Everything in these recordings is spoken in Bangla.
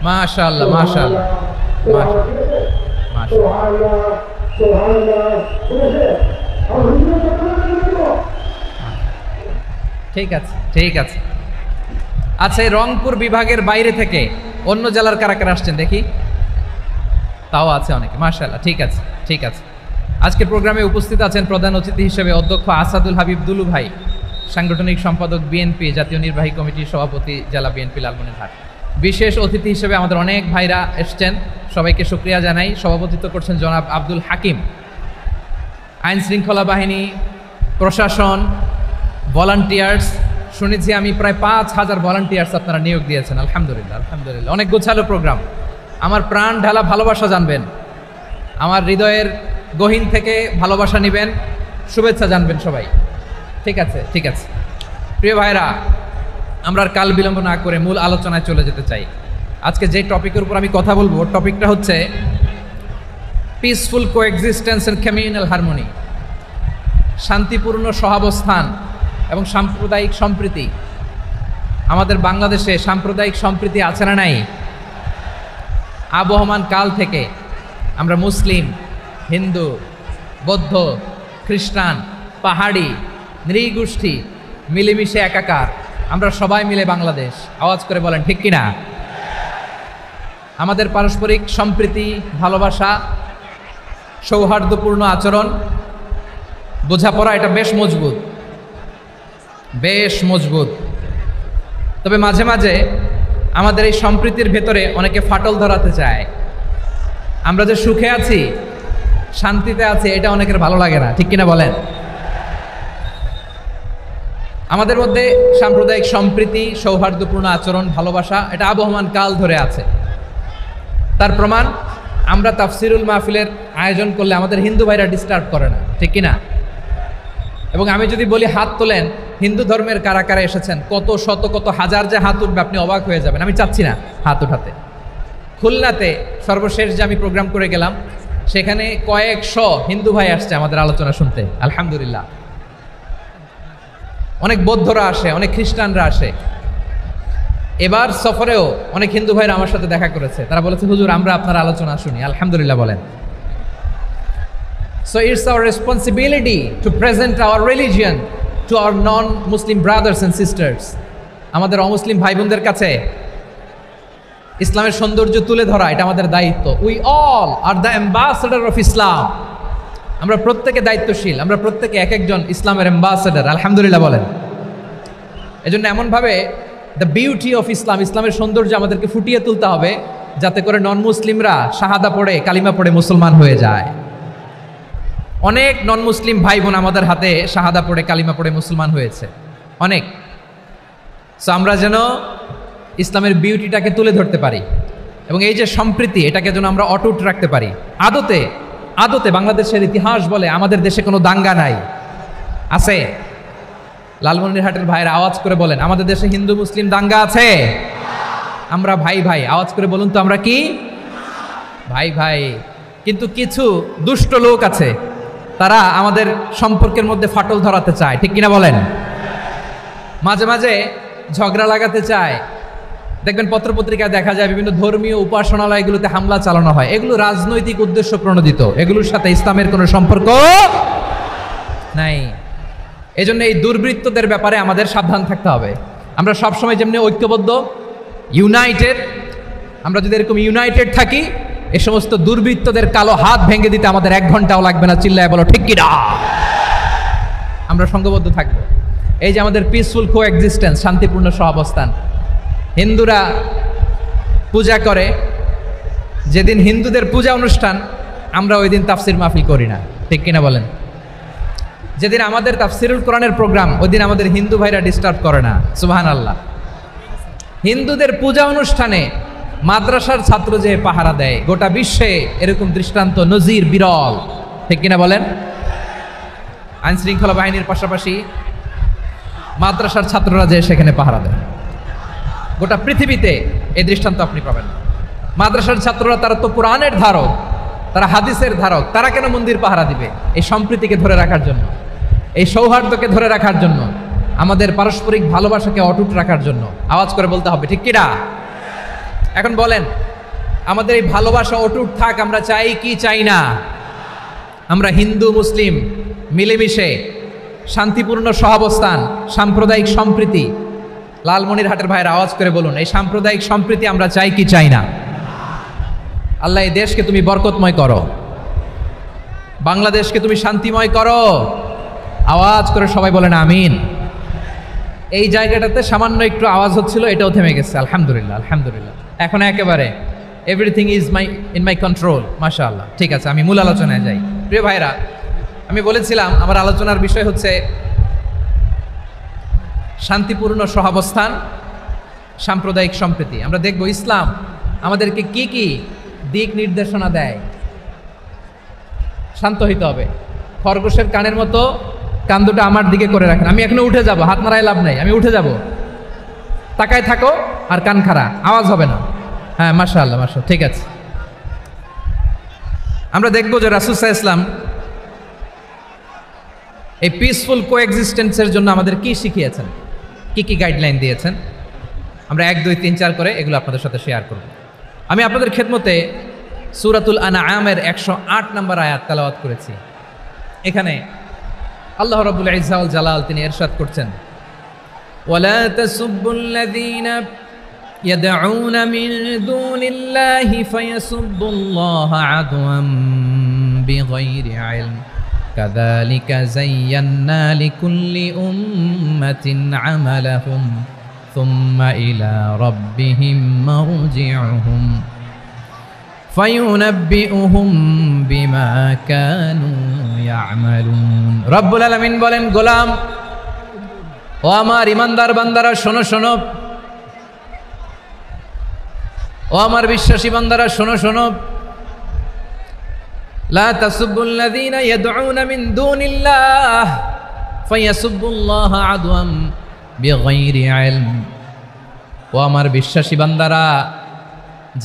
মাশাআল্লাহ মাশাআল্লাহ মাশাআল্লাহ। ঠিক আছে ঠিক আছে। আচ্ছা, এই রংপুর বিভাগের বাইরে থেকে অন্য জেলার কারা কারা আসছেন দেখি? তাও আছে অনেকে, মাশাআল্লাহ। ঠিক আছে ঠিক আছে। আজকের প্রোগ্রামে উপস্থিত আছেন প্রধান অতিথি হিসেবে অধ্যক্ষ আসাদুল হাবিব দুলু ভাই, সাংগঠনিক সম্পাদক বিএনপি, জাতীয় নির্বাহী কমিটির সভাপতি, জেলা বিএনপি লালমনিরহাট। বিশেষ অতিথি হিসেবে আমাদের অনেক ভাইরা এসছেন, সবাইকে শুকরিয়া জানাই। সভাপতিত্ব করছেন জনাব আব্দুল হাকিম। আইন শৃঙ্খলা বাহিনী, প্রশাসন, ভলান্টিয়ার্স, শুনেছি আমি প্রায় 5000 ভলান্টিয়ার্স আপনারা নিয়োগ দিয়েছেন। আলহামদুলিল্লাহ আলহামদুলিল্লাহ। অনেক গোছালো প্রোগ্রাম। আমার প্রাণ ঢালা ভালোবাসা জানবেন, আমার হৃদয়ের গহীন থেকে ভালোবাসা নেবেন, শুভেচ্ছা জানবেন সবাই। ঠিক আছে ঠিক আছে। প্রিয় ভাইরা, আমরা আর কাল বিলম্ব না করে মূল আলোচনায় চলে যেতে চাই। আজকে যে টপিকের উপর আমি কথা বলবো, টপিকটা হচ্ছে peaceful coexistence and communal harmony, শান্তিপূর্ণ সহাবস্থান এবং সাম্প্রদায়িক সম্প্রীতি। আমাদের বাংলাদেশে সাম্প্রদায়িক সম্প্রীতি আছে না নাই? আবহমান কাল থেকে আমরা মুসলিম, হিন্দু, বৌদ্ধ, খ্রিস্টান, পাহাড়ি, নৃগোষ্ঠী মিলেমিশে একাকার, আমরা সবাই মিলে বাংলাদেশ। আওয়াজ করে বলেন ঠিক কিনা? আমাদের পারস্পরিক সম্প্রীতি, ভালোবাসা, সৌহার্দ্যপূর্ণ আচরণ, বোঝাপড়া, এটা বেশ মজবুত, বেশ মজবুত। তবে মাঝে মাঝে আমাদের এই সম্প্রীতির ভেতরে অনেকে ফাটল ধরাতে চায়। আমরা যে সুখে আছি, শান্তিতে আছি, এটা অনেকের ভালো লাগে না, ঠিক কিনা বলেন? আমাদের মধ্যে সাম্প্রদায়িক সম্প্রীতি, সৌহার্দ্যপূর্ণ আচরণ, ভালোবাসা, এটা আবহমান কাল ধরে আছে। তার প্রমাণ, আমরা তাফসিরুল মাহফিলের আয়োজন করলে আমাদের হিন্দু ভাইরা ডিস্টার্ব করে না, ঠিক কিনা? এবং আমি যদি বলি হাত তোলেন, হিন্দু ধর্মের কারা কারা এসেছেন, কত শত কত হাজার যে হাত উঠবে, আপনি অবাক হয়ে যাবেন। আমি চাচ্ছি না হাত উঠাতে। খুলনাতে সর্বশেষ যে আমি প্রোগ্রাম করে গেলাম, সেখানে কয়েকশো হিন্দু ভাই আসছে আমাদের আলোচনা শুনতে, আলহামদুলিল্লাহ। অনেক বৌদ্ধরা আসে, অনেক খ্রিস্টানরা আসে। এবার সফরেও অনেক হিন্দু ভাইরা আমার সাথে দেখা করেছে, তারা বলেছে হুজুর আমরা আপনার আলোচনা শুনি, আলহামদুলিল্লাহ বলেন। So it's our responsibility to present our religion to our non-Muslim brothers and sisters. আমাদের অমুসলিম ভাই বোনদের কাছে ইসলামের সৌন্দর্য তুলে ধরা, এটা আমাদের দায়িত্ব। We all are the ambassador of Islam. আমরা প্রত্যেকে দায়িত্বশীল, আমরা প্রত্যেকে এক একজন ইসলামের অ্যাম্বাসেডর, আলহামদুলিল্লাহ বলেন। এজন্য এমনভাবে দ্য বিউটি অফ ইসলাম, ইসলামের সৌন্দর্য আমাদেরকে ফুটিয়ে তুলতে হবে, যাতে করে নন মুসলিমরা শাহাদা পড়ে, কালিমা পড়ে মুসলমান হয়ে যায়। অনেক নন মুসলিম ভাই বোন আমাদের হাতে শাহাদা পড়ে, কালিমা পড়ে মুসলমান হয়েছে, অনেক। সো আমরা যেন ইসলামের বিউটিটাকে তুলে ধরতে পারি, এবং এই যে সম্প্রীতি, এটাকে যেন আমরা অটুট রাখতে পারি। আদতে আদতে বাংলাদেশের ইতিহাস বলে আমাদের দেশে কোনো দাঙ্গা নাই, আছে? লালমনিরহাটের ভাইরা আওয়াজ করে বলেন, আমাদের দেশে হিন্দু মুসলিম দাঙ্গা আছে? আমরা ভাই ভাই, আওয়াজ করে বলুন তো, আমরা কি ভাই ভাই? কিন্তু কিছু দুষ্ট লোক আছে, তারা আমাদের সম্পর্কের মধ্যে ফাটল ধরাতে চায়, ঠিক কিনা বলেন? মাঝে মাঝে ঝগড়া লাগাতে চায়। দেখবেন পত্রপত্রিকায় দেখা যায় বিভিন্ন ধর্মীয় উপাসনালয়গুলোতে হামলা চালানো হয়। এগুলো রাজনৈতিক উদ্দেশ্য প্রণোদিত, এগুলোর সাথে ইসলামের কোনো সম্পর্ক নাই। এজন্য এই দুর্বৃত্তদের ব্যাপারে আমাদের সাবধান থাকতে হবে। আমরা সবসময় যেমনি ঐক্যবদ্ধ, ইউনাইটেড, আমরা যদি এরকম ইউনাইটেড থাকি, এই সমস্ত দুর্বৃত্তদের কালো হাত ভেঙে দিতে আমাদের 1 ঘন্টাও লাগবে না। চিল্লায় বলো ঠিক কিনা? আমরা সংঘবদ্ধ থাকবো। এই যে আমাদের পিসফুল কোএক্সিস্টেন্স, শান্তিপূর্ণ সহাবস্থান। হিন্দুরা পূজা করে, যেদিন হিন্দুদের পূজা অনুষ্ঠান, আমরা ওই দিন তাফসির মাহফিল করি না, ঠিক কিনা বলেন? যেদিন আমাদের তাফসিরুল কোরআনের প্রোগ্রাম, ওই দিন আমাদের হিন্দু ভাইরা ডিস্টার্ব করে না, সুবহানাল্লাহ। হিন্দুদের পূজা অনুষ্ঠানে মাদ্রাসার ছাত্র যে পাহারা দেয়, গোটা বিশ্বে এরকম দৃষ্টান্ত নজির বিরল, ঠিক কিনা বলেন? আইন শৃঙ্খলা বাহিনীর পাশাপাশি মাদ্রাসার ছাত্ররা যে সেখানে পাহারা দেয়, গোটা পৃথিবীতে এই দৃষ্টান্ত আপনি পাবেন। মাদ্রাসার ছাত্ররা, তারা তো কোরআনের ধারক, তারা হাদিসের ধারক, তারা কেন মন্দির পাহারা দিবে? এই সম্প্রীতিকে ধরে রাখার জন্য, এই সৌহার্দ্যকে ধরে রাখার জন্য, আমাদের পারস্পরিক ভালোবাসাকে অটুট রাখার জন্য। আওয়াজ করে বলতে হবে ঠিক কিনা? এখন বলেন, আমাদের এই ভালোবাসা অটুট থাক, আমরা চাই কি চাই না? আমরা হিন্দু মুসলিম মিলেমিশে শান্তিপূর্ণ সহাবস্থান, সাম্প্রদায়িক সম্প্রীতি, লালমনিরহাটের ভাইয়ের আওয়াজ করে বলুন, এই সাম্প্রদায়িক সম্প্রীতি আমরা চাই কি চাই না? আল্লাহ এই দেশকে তুমি বরকতময় করো, বাংলাদেশকে তুমি শান্তিময় করো। আওয়াজ করে সবাই বলেন আমিন। এই জায়গাটাতে সামান্য একটু আওয়াজ হচ্ছিল, এটাও থেমে গেছে। আলহামদুলিল্লাহ, আলহামদুলিল্লাহ। এখন একেবারে everything is in my control, মাশাআল্লাহ। ঠিক আছে, আমি মূল আলোচনায় যাই। প্রিয় ভাইরা, আমি বলেছিলাম আমার আলোচনার বিষয় হচ্ছে শান্তিপূর্ণ সহাবস্থান, সাম্প্রদায়িক সম্প্রীতি। আমরা দেখব ইসলাম আমাদেরকে কি কি দিক নির্দেশনা দেয়। শান্ত হইতে হবে, খরগোশের কানের মতো কান দুটো আমার দিকে করে রাখেন। আমি এখনো উঠে যাব, হাত নাড়ায় লাভ নাই, আমি উঠে যাব। তাকায় থাকো আর কান খাড়া, আওয়াজ হবে না। হ্যাঁ, মাশাআল্লাহ, মাশাআল্লাহ, ঠিক আছে। আমরা দেখব যে রাসূল সাল্লাল্লাহু আলাইহি ওয়াসাল্লাম এই পিসফুল কোএক্সিস্টেন্সের জন্য আমাদের কি শিখিয়েছেন, কি কি গাইডলাইন দিয়েছেন। আমরা 1, 2, 3, 4 করে এগুলো আপনাদের সাথে শেয়ার করব। আমি আপনাদের খেদমতে সূরাতুল আনআমের 108 নম্বর আয়াত তেলাওয়াত করেছি। এখানে আল্লাহ রাব্বুল ইজ্জা ওয়াল জালাল তিনি ইরশাদ করছেন, ওয়ালা তাসুব্বুল্লাযীনা ইয়াদউনা মিন দুনিল্লাহি ফায়াসুব্বুল্লাহা আদওয়াম বিগাইরি ইলম কাযালিকা যায়্যান্না লিকুল্লি উম্মাতিন আমালাহুম সুম্মা ইলা রাব্বিহিম মারজিউহুম ফায়ুনাব্বিউহুম বিমা কানু ইয়ামালুন। রব্বুল আলামিন বলেন, গোলাম ও আমার ইমানদার বান্দারা শোনো শোনো, ও আমার বিশ্বাসী বান্দারা শোনো শোনো। লা তাসুব্বুল্লাযীনা ইয়াদউনা মিন দুনিল্লাহ ফায়াসুব্বুল্লাহা আদওয়াম বিগাইরি ইলম। ও আমার বিশ্বাসী বান্দারা,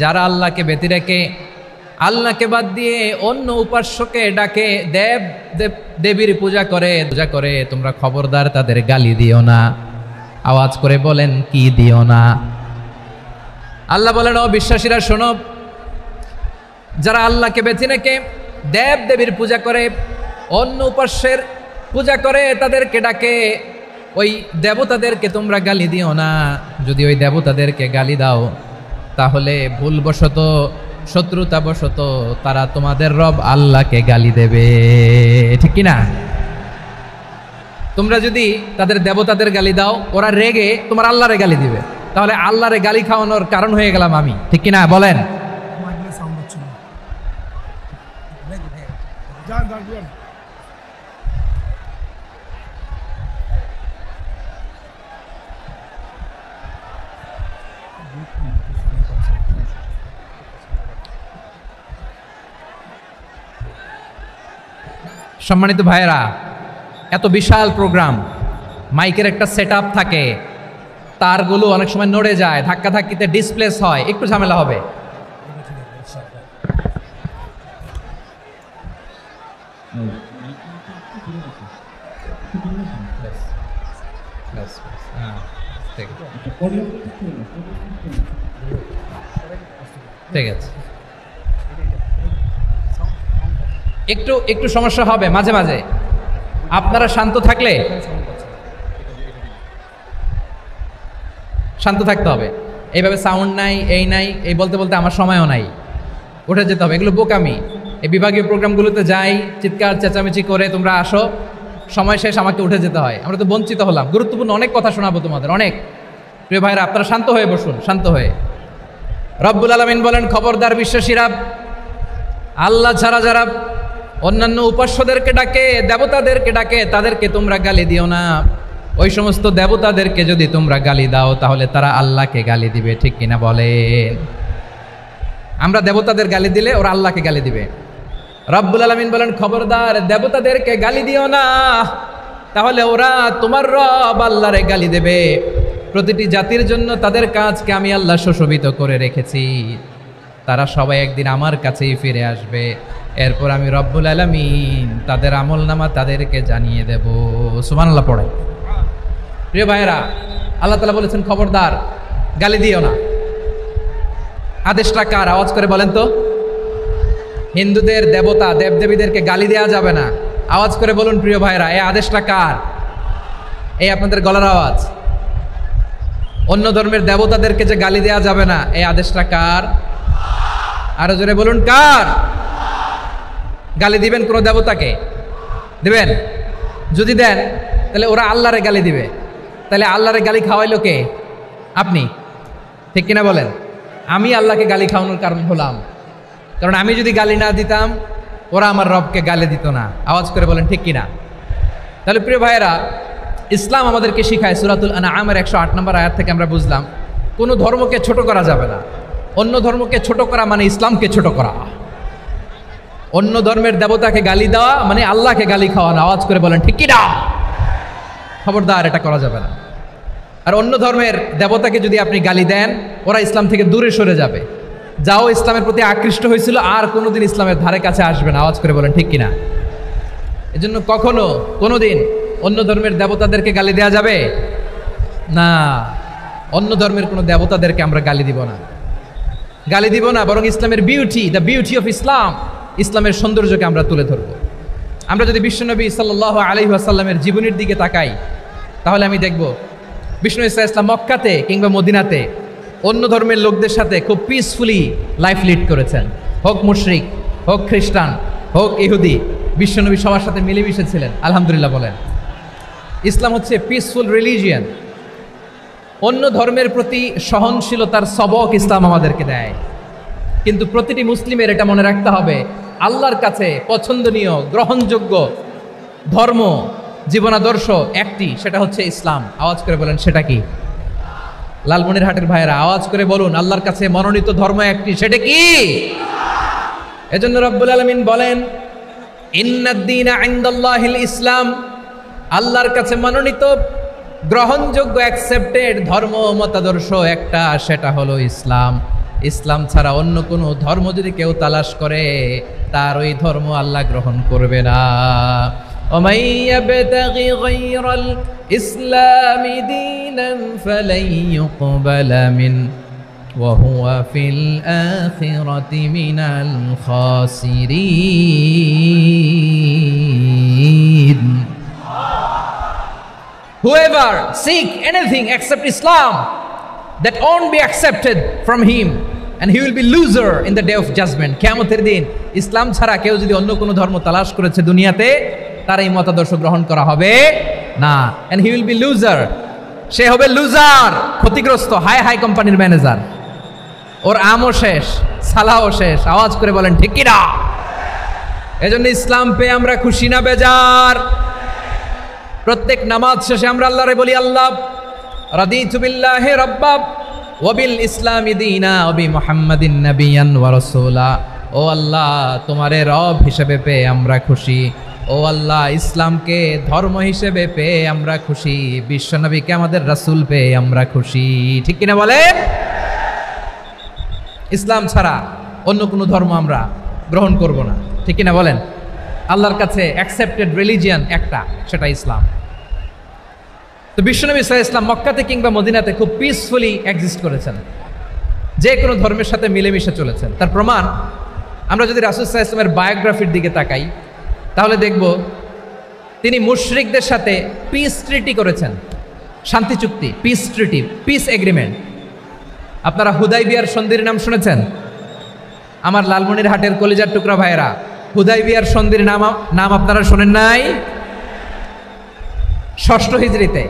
যারা আল্লাহকে ব্যতি রেখে, আল্লাহকে বাদ দিয়ে অন্য উপাস্যকে ডাকে, দেবীর পূজা করে, তোমরা খবরদার তাদের গালি দিও না। আওয়াজ করে বলেন, কি দিও না? আল্লাহ বলেন, ও বিশ্বাসীরা শোনো, যারা আল্লাহকে বেছে রেখে দেবীর পূজা করে, অন্য উপাস্যের পূজা করে, তাদেরকে ডাকে, ওই দেবতাদেরকে তোমরা গালি দিও না। যদি ওই দেবতাদেরকে গালি দাও তাহলে ভুলবশত, শত্রুতাবশত তারা তোমাদের রব আল্লাহকে গালি দেবে, ঠিক কিনা? তোমরা যদি তাদের দেবতাদের গালি দাও, ওরা রেগে তোমার আল্লাহরে গালি দিবে, তাহলে আল্লাহরে গালি খাওয়ানোর কারণ হয়ে গেলাম আমি, ঠিক কিনা বলেন? সম্মানিত ভাইয়েরা, এত বিশাল প্রোগ্রাম, মাইকের একটা সেটআপ থাকে, তারগুলো অনেক সময় নড়ে যায়, ধাক্কা ধাক্কিতে ডিসপ্লেস হয়, একটু ঝামেলা হবে। ঠিক আছে, একটু একটু সমস্যা হবে মাঝে মাঝে। আপনারা শান্ত থাকলে, শান্ত থাকতে হবে। এইভাবে সাউন্ড নাই, এই নাই, এই বলতে বলতে আমার সময়ও নাই, উঠে যেতে হবে। এগুলো বোকামি। এই বিভাগীয় প্রোগ্রামগুলোতে যাই, চিৎকার চেঁচামেচি করে তোমরা আসো, সময় শেষ, আমাকে উঠে যেতে হয়। আমরা তো বঞ্চিত হলাম। গুরুত্বপূর্ণ অনেক কথা শোনাবো তোমাদের, অনেক। প্রিয় ভাইরা, আপনারা শান্ত হয়ে বসুন, শান্ত হয়ে। রব্বুল আলামিন বলেন, খবরদার বিশ্বাসীরা, আল্লাহ ছাড়া যারা অন্যান্য উপাস্যদেরকে ডাকে, দেবতাদেরকে ডাকে, তাদেরকে তোমরা গালি দিও না। ওই সমস্ত দেবতাদেরকে যদি তোমরা গালি দাও তাহলে তারা আল্লাহকে গালি দিবে, ঠিক কিনা বলেন? আমরা দেবতাদের গালি দিলে ওরা আল্লাহকে গালি দিবে। রব্বুল আলামিন বলেন, খবরদার দেবতাদেরকে গালি দিও না, তাহলে ওরা তোমার রব আল্লাহরে গালি দেবে। প্রতিটি জাতির জন্য তাদের কাজকে আমি আল্লাহ সুশোভিত করে রেখেছি, তারা সবাই একদিন আমার কাছেই ফিরে আসবে। এরপর আমি রব্বুল আলামিন তাদের আমলনামা তাদেরকে জানিয়ে দেব। সুবহানাল্লাহ পড়ে। প্রিয় ভাইয়েরা, আল্লাহ তাআলা বলেছেন, খবরদার গালি দিও না। আদেশটা কার? আওয়াজ করে বলেন তো। হিন্দুদের দেবতা দেবদেবীদেরকে গালি দেওয়া যাবে না, আওয়াজ করে বলুন প্রিয় ভাইরা, এই আদেশটা কার? এই আপনাদের গলার আওয়াজ। অন্য ধর্মের দেবতাদেরকে যে গালি দেওয়া যাবে না, এই আদেশটা কার? আরো জোরে বলুন, কার? গালি দিবেন কোনো দেবতাকে? দিবেন? যদি দেন তাহলে ওরা আল্লাহরে গালি দিবে, তাহলে আল্লাহরে গালি খাওয়াইলো কে? আপনি, ঠিক কিনা বলেন? আমি আল্লাহকে গালি খাওয়ানোর কারণ হলাম, কারণ আমি যদি গালি না দিতাম ওরা আমার রবকে গালি দিত না। আওয়াজ করে বলেন ঠিক কিনা? তাহলে প্রিয় ভাইয়েরা, ইসলাম আমাদেরকে শিখায়, সূরাতুল আনআমের 108 নম্বর আয়াত থেকে আমরা বুঝলাম কোনো ধর্মকে ছোট করা যাবে না। অন্য ধর্মকে ছোট করা মানে ইসলামকে ছোট করা। অন্য ধর্মের দেবতাকে গালি দেওয়া মানে আল্লাহকে গালি খাওয়ানো। আওয়াজ করে বলেন ঠিক কিনা? খবরদার, এটা করা যাবে না। আর অন্য ধর্মের দেবতাকে যদি আপনি গালি দেন, ওরা ইসলাম থেকে দূরে সরে যাবে। যাও ইসলামের প্রতি আকৃষ্ট হয়েছিল আর কোনোদিন ইসলামের ধারে কাছে আসবে না। আওয়াজ করে বলেন ঠিক কিনা? এজন্য কখনো কোনোদিন অন্য ধর্মের দেবতাদেরকে গালি দেওয়া যাবে না। অন্য ধর্মের কোনো দেবতাদেরকে আমরা গালি দিব না, গালি দিব না, বরং ইসলামের beauty, the beauty of Islam, ইসলামের সৌন্দর্যকে আমরা তুলে ধরব। আমরা যদি বিশ্বনবী সাল্লাল্লাহু আলাইহি ওয়াসাল্লামের জীবনের দিকে তাকাই, তাহলে আমি দেখব বিষ্ণু ইসলাম মক্কাতে কিংবা মদিনাতে অন্য ধর্মের লোকদের সাথে খুব পিসফুলি লাইফ লিড করেছেন। হোক মুশরিক, হোক খ্রিস্টান, হোক ইহুদি, বিশ্বনবী সবার সাথে মিলেমিশে ছিলেন। আলহামদুলিল্লাহ বলেন। ইসলাম হচ্ছে পিসফুল রিলিজিয়ান। অন্য ধর্মের প্রতি সহনশীলতার সবক ইসলাম আমাদেরকে দেয়। কিন্তু প্রতিটি মুসলিমের এটা মনে রাখতে হবে, আল্লাহর কাছে পছন্দনীয় গ্রহণযোগ্য ধর্ম, জীবনাদর্শ একটি, সেটা হচ্ছে ইসলাম। আওয়াজ করে বলেন সেটা কি? লালমনিরহাটের ভাইয়েরা আওয়াজ করে বলুন, আল্লাহর কাছে মনোনীত ধর্ম একটি, সেটা কি? এজন্য রব্বুল আলামিন বলেন, ইন্নাদ-দীনা ইনদাল্লাহিল ইসলাম, আল্লাহর কাছে মনোনীত গ্রহণযোগ্য অ্যাকসেপ্টেড ধর্ম মতাদর্শ একটা, সেটা হলো ইসলাম। ইসলাম ছাড়া অন্য কোনো ধর্ম যদি কেউ তালাশ করে, তার ওই ধর্ম আল্লাহ গ্রহণ করবে না। ومن يبتغي غير الإسلام دينا فلن يقبل منه وهو في الآخرة من الخاسرين. Whoever seek anything except Islam, that won't be accepted from him, and he will be loser in the day of judgment. কিয়ামতের দিন ইসলাম ছাড়া কেউ যদি অন্য কোনো ধর্ম তালাশ করেছে দুনিয়াতে, তার এই মতাদর্শ গ্রহণ করা হবে না। and he will be loser, সে হবে লুজার, ক্ষতিগ্রস্ত, হাই হাই কোম্পানির ম্যানেজার। ওর আমও শেষ, সালাও শেষ। আওয়াজ করে বলেন ঠিক কি না? এজন্য ইসলাম পেয়ে আমরা খুশি না বেজার? প্রত্যেক নামাজ শেষে আমরা আল্লাহরে বলি, আল্লাহ রাদিতু বিল্লাহি রাব্বা ওয়া বিল ইসলামি দীনা ওয়া বি মুহাম্মাদিন নাবিয়ান ওয়া রাসূলা। ও আল্লাহ, তোমারে রব হিসেবে পেয়ে আমরা খুশি। ও আল্লাহ, ইসলামকে ধর্ম হিসেবে পেয়ে আমরা খুশি। বিশ্বনবীকে আমাদের রাসূল পেয়ে আমরা খুশি। ঠিক কিনা বলেন? ইসলাম ছাড়া অন্য কোনো ধর্ম আমরা গ্রহণ করব না। ঠিক কিনা বলেন? আল্লাহর কাছে অ্যাকসেপ্টেড রিলিজিয়ান একটা, সেটা ইসলাম। তো বিশ্বনবী সাল্লাল্লাহু আলাইহি ওয়াসাল্লাম মক্কাতে কিংবা মদিনাতে খুব পিসফুলি এক্সিস্ট করেছেন, যে কোনো ধর্মের সাথে মিলেমিশে চলেছেন। তার প্রমাণ আমরা যদি রাসূল সাল্লাল্লাহু আলাইহি ওয়াসাল্লামের বায়োগ্রাফির দিকে তাকাই, তাহলে দেখব তিনি মুশরিকদের সাথে পিস ট্রিটি করেছেন, শান্তি চুক্তি, পিস ট্রিটি, পিস এগ্রিমেন্ট। আপনারা হুদাইবিয়ার সন্ধির নাম শুনেছেন? আমার লালমনিরহাটের কলিজার টুকরা ভাইয়েরা, হুদাইবিয়ার সন্ধির নাম আপনারা শোনেন নাই? 6ষ্ঠ হিজরিতে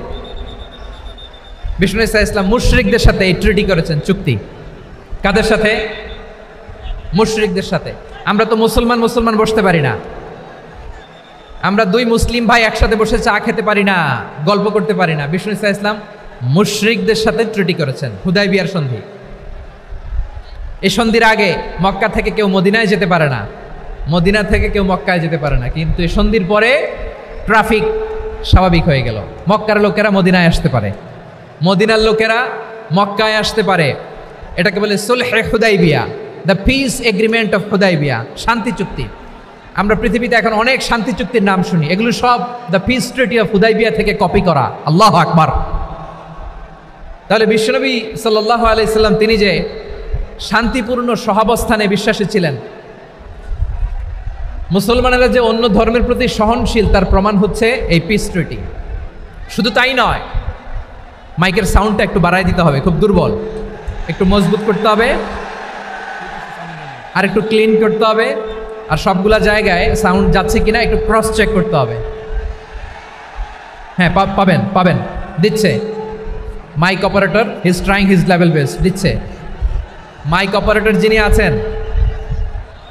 বিষ্ণু ইসলাম মুশরিকদের সাথে এই ট্রিটি করেছেন, চুক্তি। কাদের সাথে? মুশরিকদের সাথে। আমরা তো মুসলমান বসতে পারি না। আমরা দুই মুসলিম ভাই একসাথে বসে চা খেতে পারি না, গল্প করতে পারি না। বিষ্ণু ইসলাম মুশরিকদের সাথে ট্রিটি করেছেন, হুদাইবিয়ার সন্ধি। এই সন্ধির আগে মক্কা থেকে কেউ মদিনায় যেতে পারে না, মদিনা থেকে কেউ মক্কায় যেতে পারে না। কিন্তু এই সন্ধির পরে ট্রাফিক স্বাভাবিক হয়ে গেল। মক্কার লোকেরা মদিনায় আসতে পারে, মদিনার লোকেরা মক্কায় আসতে পারে। এটাকে বলে সুলহে হুদাইবিয়া, the peace agreement of Hudaibiya, শান্তি চুক্তি। আমরা পৃথিবীতে এখন অনেক শান্তি চুক্তির নাম শুনি, এগুলো সব the piece treaty of Hudaibiya থেকে কপি করা। আল্লাহু আকবার। তাহলে বিশ্বনবী সাল্লাল্লাহু আলাইহি সাল্লাম তিনি যে শান্তিপূর্ণ সহাবস্থানে বিশ্বাসী ছিলেন। মুসলমানেরা যে অন্য ধর্মের প্রতি সহনশীল তার প্রমাণ হচ্ছে এই পিস ট্রিটি। শুধু তাই নয়, মাইকের সাউন্ডটা একটু বাড়াই দিতে হবে, খুব দুর্বল, একটু মজবুত করতে হবে, আর একটু ক্লিন করতে হবে, আর সবগুলা জায়গায় সাউন্ড যাচ্ছে কিনা একটু ক্রস চেক করতে হবে। হ্যাঁ, পাবেন পাবেন, দিচ্ছে mic operator, he is trying his level best, দিচ্ছে। মাইক অপারেটর যিনি আছেন,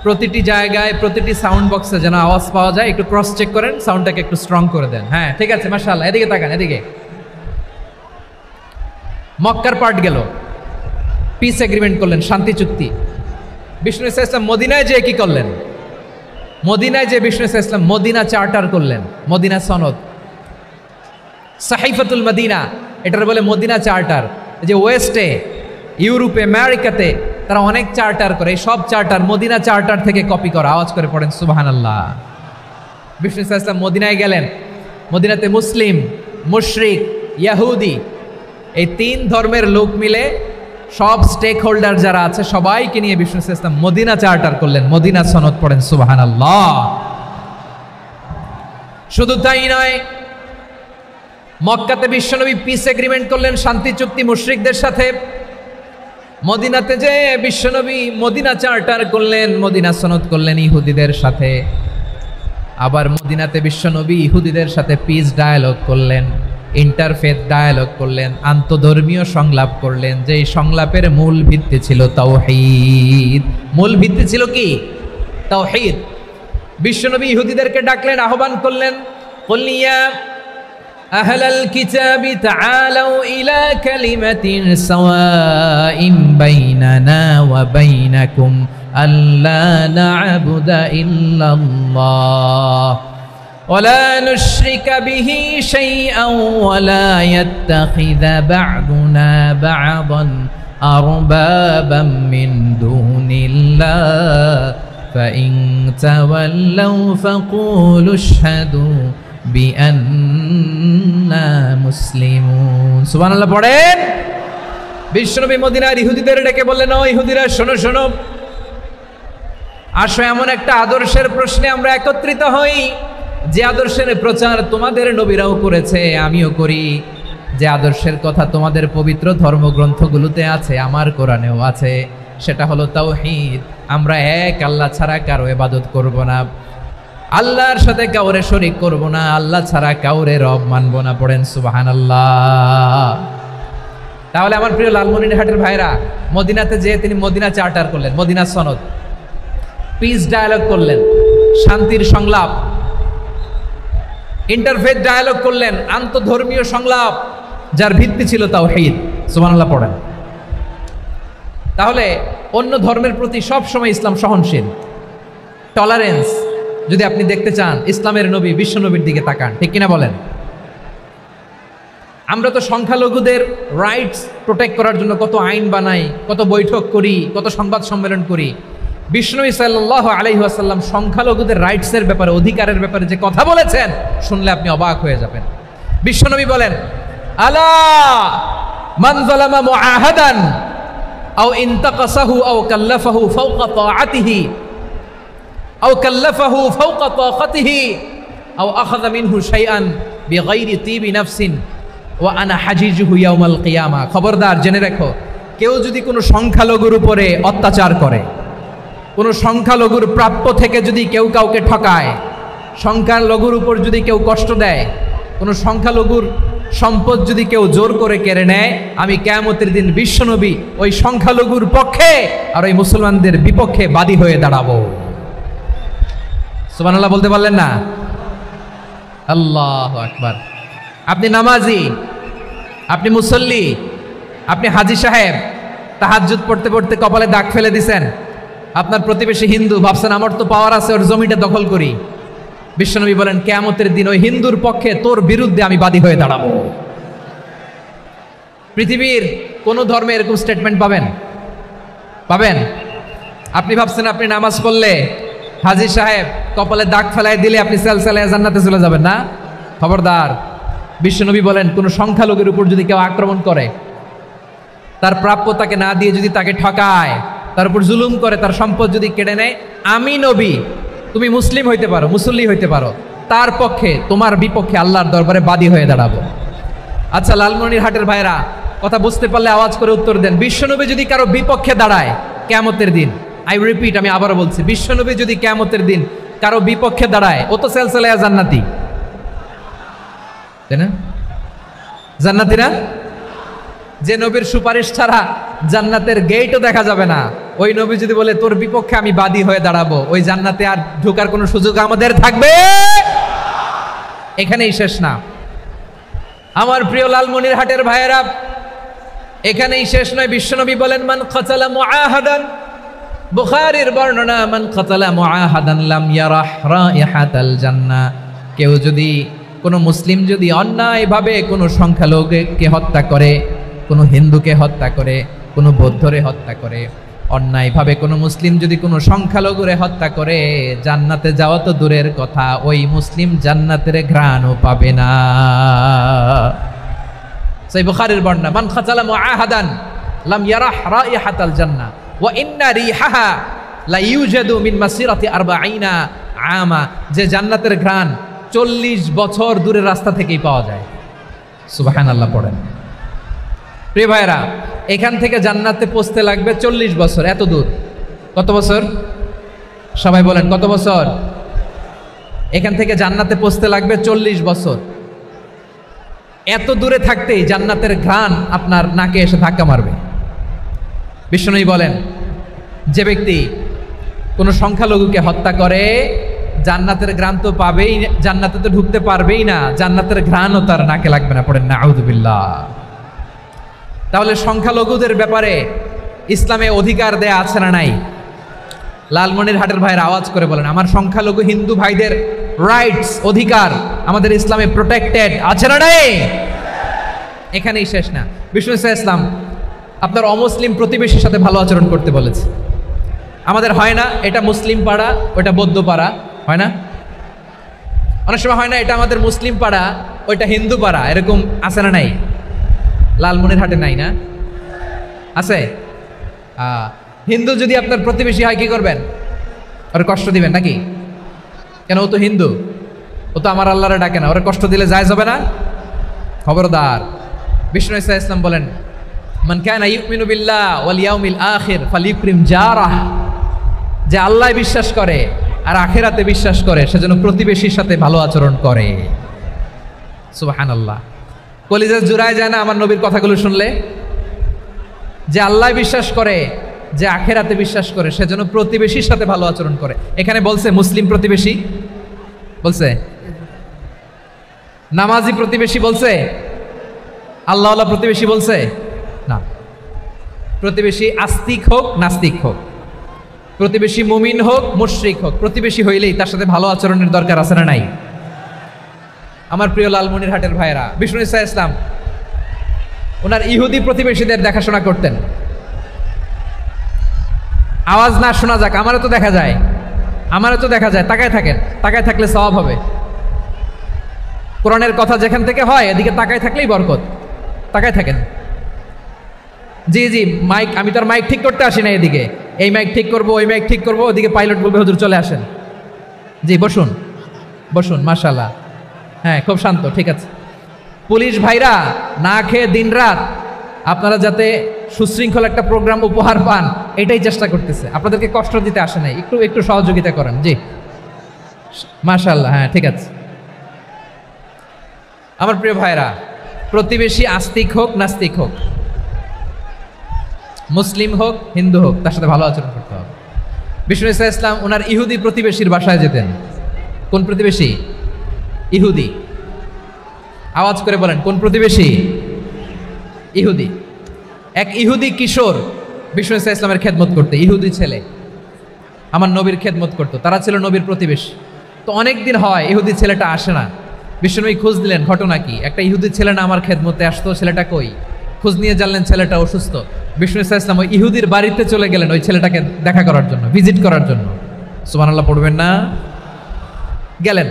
প্রতিটি জায়গায় প্রতিটি সাউন্ড বক্সে যেন আওয়াজ পাওয়া যায়, একটু ক্রস চেক করেন, সাউন্ডটাকে একটু স্ট্রং করে দেন। হ্যাঁ, ঠিক আছে, মাশাআল্লাহ। এদিকে তাকান, এদিকে। মক্কার পার্ট গেল, পিস এগ্রিমেন্ট করলেন, শান্তি চুক্তি। বিষ্ণু ইসলাম মদিনায় যে কি করলেন? মদিনায় যে বিষ্ণু ইসলাম মদিনা চার্টার করলেন, মদিনা সনদ, সাহিফাতুল মদিনা, এটার বলে মদিনা চার্টার। যে ওয়েস্টে, ইউরোপে, আমেরিকাতে তারা অনেক চার্টার করে, এই সব চার্টার মদিনা চার্টার থেকে কপি করা। আওয়াজ করে পড়েন সুবহানাল্লাহ। বিষ্ণু ইসলাম মদিনায় গেলেন, মদিনাতে মুসলিম, মুশরিক, ইয়াহুদি, এই তিন ধর্মের লোক মিলে সব স্টেক হোল্ডার যারা আছে সবাইকে নিয়ে বিষ্ণু ইসলাম মদিনা চার্টার করলেন, মদিনা সনদ, পড়েন সুবহানাল্লাহ। শুধু তাই নয়, মক্কাতে বিশ্বনবী পিস এগ্রিমেন্ট করলেন, শান্তি চুক্তি মুশরিকদের সাথে। মদিনাতে যে বিশ্বনবী মদিনা চার্টার করলেন, মদিনা সনদ করলেন ইহুদিদের সাথে। আবার মদিনাতে বিশ্বনবী ইহুদিদের সাথে পিস ডায়ালগ করলেন, ইন্টারফেথ ডায়ালগ করলেন, আন্তধর্মীয় সংলাপ করলেন, যেই সংলাপের মূল ভিত্তি ছিল তাওহীদ। মূল ভিত্তি ছিল কি? তাওহীদ। বিশ্বনবী ইহুদিদেরকে ডাকলেন, আহ্বান করলেন, কুল ইয়া আহলাল কিতাবি তাআলাউ ইলা কালিমাতিন সাওয়াইন বাইনানা ওয়া বাইনাকুম আল্লা না'বুদা ইল্লাল্লাহ ولا نشرك به شيئا ولا يتخذ بعضنا بعضا أربابا من دون الله فإن تولوا فقولوا اشهدوا بأننا مسلمون سبحان الله পড়েন। বিশ্বনবী মদিনার ইহুদিদের ডেকে বললেন, ও ইহুদিরা, শোনো শোনো, আসো এমন একটা আদর্শের প্রশ্নে আমরা একত্রিত হই যে আদর্শের প্রচার তোমাদের নবীরাও করেছে, আমিও করি। যে আদর্শের কথা তোমাদের পবিত্র ধর্মগ্রন্থগুলোতে আছে, আমার কোরআনেও আছে, সেটা হলো তাওহীদ। আমরা এক আল্লাহ ছাড়া কারো ইবাদত করব না, আল্লাহর সাথে কাউরে শরীক করব না, আল্লাহ ছাড়া কাউরে রব মানব না। পড়েন সুবহানাল্লাহ। তাহলে আমার প্রিয় লালমনিরহাটের ভাইরা, মদিনাতে যেয়ে তিনি মদিনা চার্টার করলেন, মদিনা সনদ, পিস ডায়ালগ করলেন, শান্তির সংলাপ, ইন্টারফেথ ডায়ালগ করলেন, আন্তধর্মীয় সংলাপ, যার ভিত্তি ছিল তাওহীদ। সুবহানাল্লাহ পড়েন। তাহলে অন্য ধর্মের প্রতি সব সময় ইসলাম সহনশীল, টলারেন্স। যদি আপনি দেখতে চান ইসলামের নবী বিশ্ব নবীর দিকে তাকান, ঠিক কিনা বলেন? আমরা তো সংখ্যালঘুদের রাইটস প্রোটেক্ট করার জন্য কত আইন বানাই, কত বৈঠক করি, কত সংবাদ সম্মেলন করি। বিষ্ণু সাল্লাল্লাহু আলাইহি ওয়াসাল্লাম সংখ্যালঘুদের রাইটসের ব্যাপারে, অধিকারের ব্যাপারে যে কথা বলেছেন, শুনলে আপনি অবাক হয়ে যাবেন। বিশ্বনবী বলেন, আলা মান যালামা মুআহাদান আও ইনতাকাসাহু আও কাল্লাফাহু ফাওকা তাআতিহি আও কাল্লাফাহু ফাওকা তাকাতিহি আও আখাযা মিনহু শাইআন বিগাইরি তিবি নাফসিন ওয়া আনা হাজিজুহু ইয়াউমাল কিয়ামা। খবরদার, জেনে রাখো, কেউ যদি কোনো সংখ্যালঘুর উপরে অত্যাচার করে, কোনো সংখ্যালঘুর প্রাপ্য থেকে যদি কেউ কাউকে ঠকায়, সংখ্যালঘুর উপর যদি কেউ কষ্ট দেয়, কোনো সংখ্যালঘুর সম্পদ যদি কেউ জোর করে কেড়ে নেয়, আমি কিয়ামতের দিন বিশ্বনবী ওই সংখ্যালঘুর পক্ষে আর ওই মুসলমানদের বিপক্ষে বাদী হয়ে দাঁড়াবো। সুবহানাল্লাহ বলতে পারলেন না? আল্লাহু আকবার। আপনি নামাজি, আপনি মুসল্লি, আপনি হাজী সাহেব, তাহাজ্জুদ পড়তে পড়তে কপালে দাগ ফেলে দিছেন, আপনার প্রতিবেশী হিন্দু, ভাবছেন আমার তো পাওয়ার আছে, ওর জমিটা দখল করি। বিশ্বনবী বলেন, কিয়ামতের দিন ওই হিন্দুর পক্ষে তোর বিরুদ্ধে আমি বাদী হয়ে দাঁড়াবো। পৃথিবীর কোন ধর্মে এরকম স্টেটমেন্ট পাবেন? পাবেন? আপনি ভাবছেন আপনি নামাজ পড়লে হাজী সাহেব কপালে দাগ ফেলায় দিলে আপনি সেলসালায় জান্নাতে চলে যাবেন না? খবরদার। বিশ্বনবী বলেন, কোন সংখ্যালঘুর উপর যদি কেউ আক্রমণ করে, তার প্রাপ্য তাকে না দিয়ে যদি তাকে ঠকায়, তার উপর জুলুম করে, তার সম্পদ যদি কেড়ে নেয়, আমি নবী, তুমি মুসলিম হইতে পারো, মুসল্লি হইতে পারো, তার পক্ষে তোমার বিপক্ষে আল্লাহর দরবারে বাদী হয়ে দাঁড়াবো। আচ্ছা লালমনিরহাটের ভাইরা, কথা বুঝতে পারলে আওয়াজ করে উত্তর দেন। বিশ্বনবী যদি কারো বিপক্ষে দাঁড়ায় কিয়ামতের দিন, আই রিপিট, আমি আবারও বলছি, বিশ্বনবী যদি কিয়ামতের দিন কারো বিপক্ষে দাঁড়ায়, ও তো সেলসেলায়া জান্নাতি, তাই না? জান্নাতি না? যে নবীর সুপারিশ ছাড়া জান্নাতের গেটও দেখা যাবে না, ওই নবী যদি বলে তোর বিপক্ষে আমি বাদী হয়ে দাঁড়াবো, ওই জান্নাতে আর ঢোকার কোনো সুযোগ আমাদের থাকবে? এখানেই শেষ না আমার প্রিয় লালমনিরহাটের ভাইয়েরা, এখানেই শেষ নয়। বিশ্বনবী বলেন মান কাতালা মুআহাদান, বুখারীর বর্ণনা, মান কাতালা মুআহাদান লাম ইয়ারাহ রাইহাতাল জান্নাহ। কেউ যদি, কোনো মুসলিম যদি অন্যায়ভাবে কোনো সংখ্যালঘুকে হত্যা করে, কোনো হিন্দুকে হত্যা করে, কোনো বৌদ্ধরে হত্যা করে, অন্যায়ভাবে কোনো মুসলিম যদি কোনো সংখ্যালঘুরে হত্যা করে, জান্নাতে যাওয়া তো দূরের কথা, ওই মুসলিম জান্নাতের ঘ্রাণও পাবে না। সেই বুখারীর বর্ণনা, মান কাতালা মুআহাদান লাম ইয়ারাহ রাইহাতাল জান্নাহ ওয়া ইন্না রিহাহা লা ইউজাদু মিন মাসিরাতি 40 আমা। যে জান্নাতের ঘ্রাণ 40 বছর দূরের রাস্তা থেকেই পাওয়া যায়। সুবহানাল্লাহ পড়েন। প্রিয় ভাইরা, এখান থেকে জান্নাতে পৌঁছতে লাগবে 40 বছর। এত দূর, কত বছর? সবাই বলেন কত বছর? এখান থেকে জান্নাতে পৌঁছতে লাগবে 40 বছর। এত দূরে থাকতেই জান্নাতের ঘ্রাণ আপনার নাকে এসে ধাক্কা মারবে। বিষ্ণুই বলেন, যে ব্যক্তি কোনো সংখ্যালঘুকে হত্যা করে, জান্নাতের ঘ্রাণ তো পাবেই, জান্নাতে তো ঢুকতে পারবেই না, জান্নাতের ঘ্রাণও তার নাকে লাগবে না। পড়েন নাউযুবিল্লাহ। তাহলে সংখ্যালঘুদের ব্যাপারে ইসলামে অধিকার দেয়া আছে না নাই? লালমনিরহাটের ভাইয়ের আওয়াজ করে বলেন, আমার সংখ্যালঘু হিন্দু ভাইদের রাইটস, অধিকার আমাদের ইসলামে প্রোটেক্টেড আছে না নাই? এখানেই শেষ না। বিষ্ণু ইসলাম আপনার অমুসলিম প্রতিবেশীর সাথে ভালো আচরণ করতে বলেছে। আমাদের হয় না এটা মুসলিম পাড়া, ওটা বৌদ্ধ পাড়া, হয় না? অনেক সময় হয় না এটা আমাদের মুসলিম পাড়া, ওইটা হিন্দু পাড়া, এরকম আছে না নাই? লালমনিরহাটে নাই না? আছে? হিন্দু যদি আপনার প্রতিবেশী হয় কি করবেন? ওর কষ্ট দিবেন নাকি? কেন? ও তো হিন্দু, ও তো আমার আল্লাহরে ডাকে না, ওরা কষ্ট দিলে জায়েজ হবে না? খবরদার। বিষ্ণু ইসলাম বলেন, মান কানা ইউমিনু বিল্লাহ ওয়াল ইয়াউমিল আখির ফালিউকরিম জারাহ। যে আল্লাহ বিশ্বাস করে আর আখিরাতে বিশ্বাস করে, সেজন্য প্রতিবেশীর সাথে ভালো আচরণ করে। সুবহানাল্লাহ। কলিজা জুড়ায় যায় না আমার নবীর কথাগুলো শুনলে? যে আল্লাহ বিশ্বাস করে, যে আখিরাতে বিশ্বাস করে, সেজন্য প্রতিবেশীর সাথে ভালো আচরণ করে। এখানে বলছে মুসলিম প্রতিবেশী বলছে, নামাজি প্রতিবেশী বলছে, আল্লাহওয়ালা প্রতিবেশী বলছে না। প্রতিবেশী আস্তিক হোক নাস্তিক হোক, প্রতিবেশী মুমিন হোক মুশরিক হোক, প্রতিবেশী হইলেই তার সাথে ভালো আচরণের দরকার আছে না নাই? আমার প্রিয় লালমনিরহাটের ভাইয়েরা, বিষ্ণু ইসলাম ওনার ইহুদি প্রতিবেশীদের দেখাশোনা করতেন। আওয়াজ না শোনা যাক, আমারও তো দেখা যায়, আমারও তো দেখা যায়। তাকায় থাকেন, তাকায় থাকলে সওয়াব হবে। কোরআনের কথা যেখান থেকে হয় এদিকে তাকায় থাকলেই বরকত। তাকায় থাকেন। জি জি, মাইক, আমি তো আর মাইক ঠিক করতে আসি না এদিকে, এই মাইক ঠিক করবো, ওই মাইক ঠিক করবো, ওদিকে পাইলট বলবে হুজুর চলে আসেন। জি বসুন, বসুন, মাশাআল্লাহ। হ্যাঁ, খুব শান্ত, ঠিক আছে। পুলিশ ভাইরা না খেয়ে দিনরাত আপনারা যাতে সুশৃঙ্খল একটা প্রোগ্রাম উপহার পান, এটাই চেষ্টা করতেছে। আপনাদেরকে কষ্ট দিতে আসে নাই, একটু একটু সহযোগিতা করেন। জি মাশাআল্লাহ। হ্যাঁ ঠিক আছে। আমার প্রিয় ভাইরা, প্রতিবেশী আস্তিক হোক নাস্তিক হোক, মুসলিম হোক হিন্দু হোক, তার সাথে ভালো আচরণ করতে হবে। বিষ্ণু ইসলাম ওনার ইহুদি প্রতিবেশীর বাসায় যেতেন। কোন প্রতিবেশী? ইহুদি। আওয়াজ করে বলেন কোন প্রতিবেশী? ইহুদি। এক ইহুদি কিশোর বিষ্ণু ইসলামের খেদমত করতে, ইহুদি ছেলে আমার নবীর খেদমত করতো, তারা ছিল নবীর প্রতিবেশী। তো অনেক দিন হয় ইহুদি ছেলেটা আসে না। বিষ্ণুনবী খোঁজ দিলেন, ঘটনা কি? একটা ইহুদি ছেলে না আমার খেদমতে আসতো, ছেলেটা কই? খোঁজ নিয়ে জানলেন ছেলেটা অসুস্থ। বিষ্ণু ইসলাম ওই ইহুদির বাড়িতে চলে গেলেন ওই ছেলেটাকে দেখা করার জন্য, ভিজিট করার জন্য। সুবহানাল্লাহ পড়বেন না? গেলেন,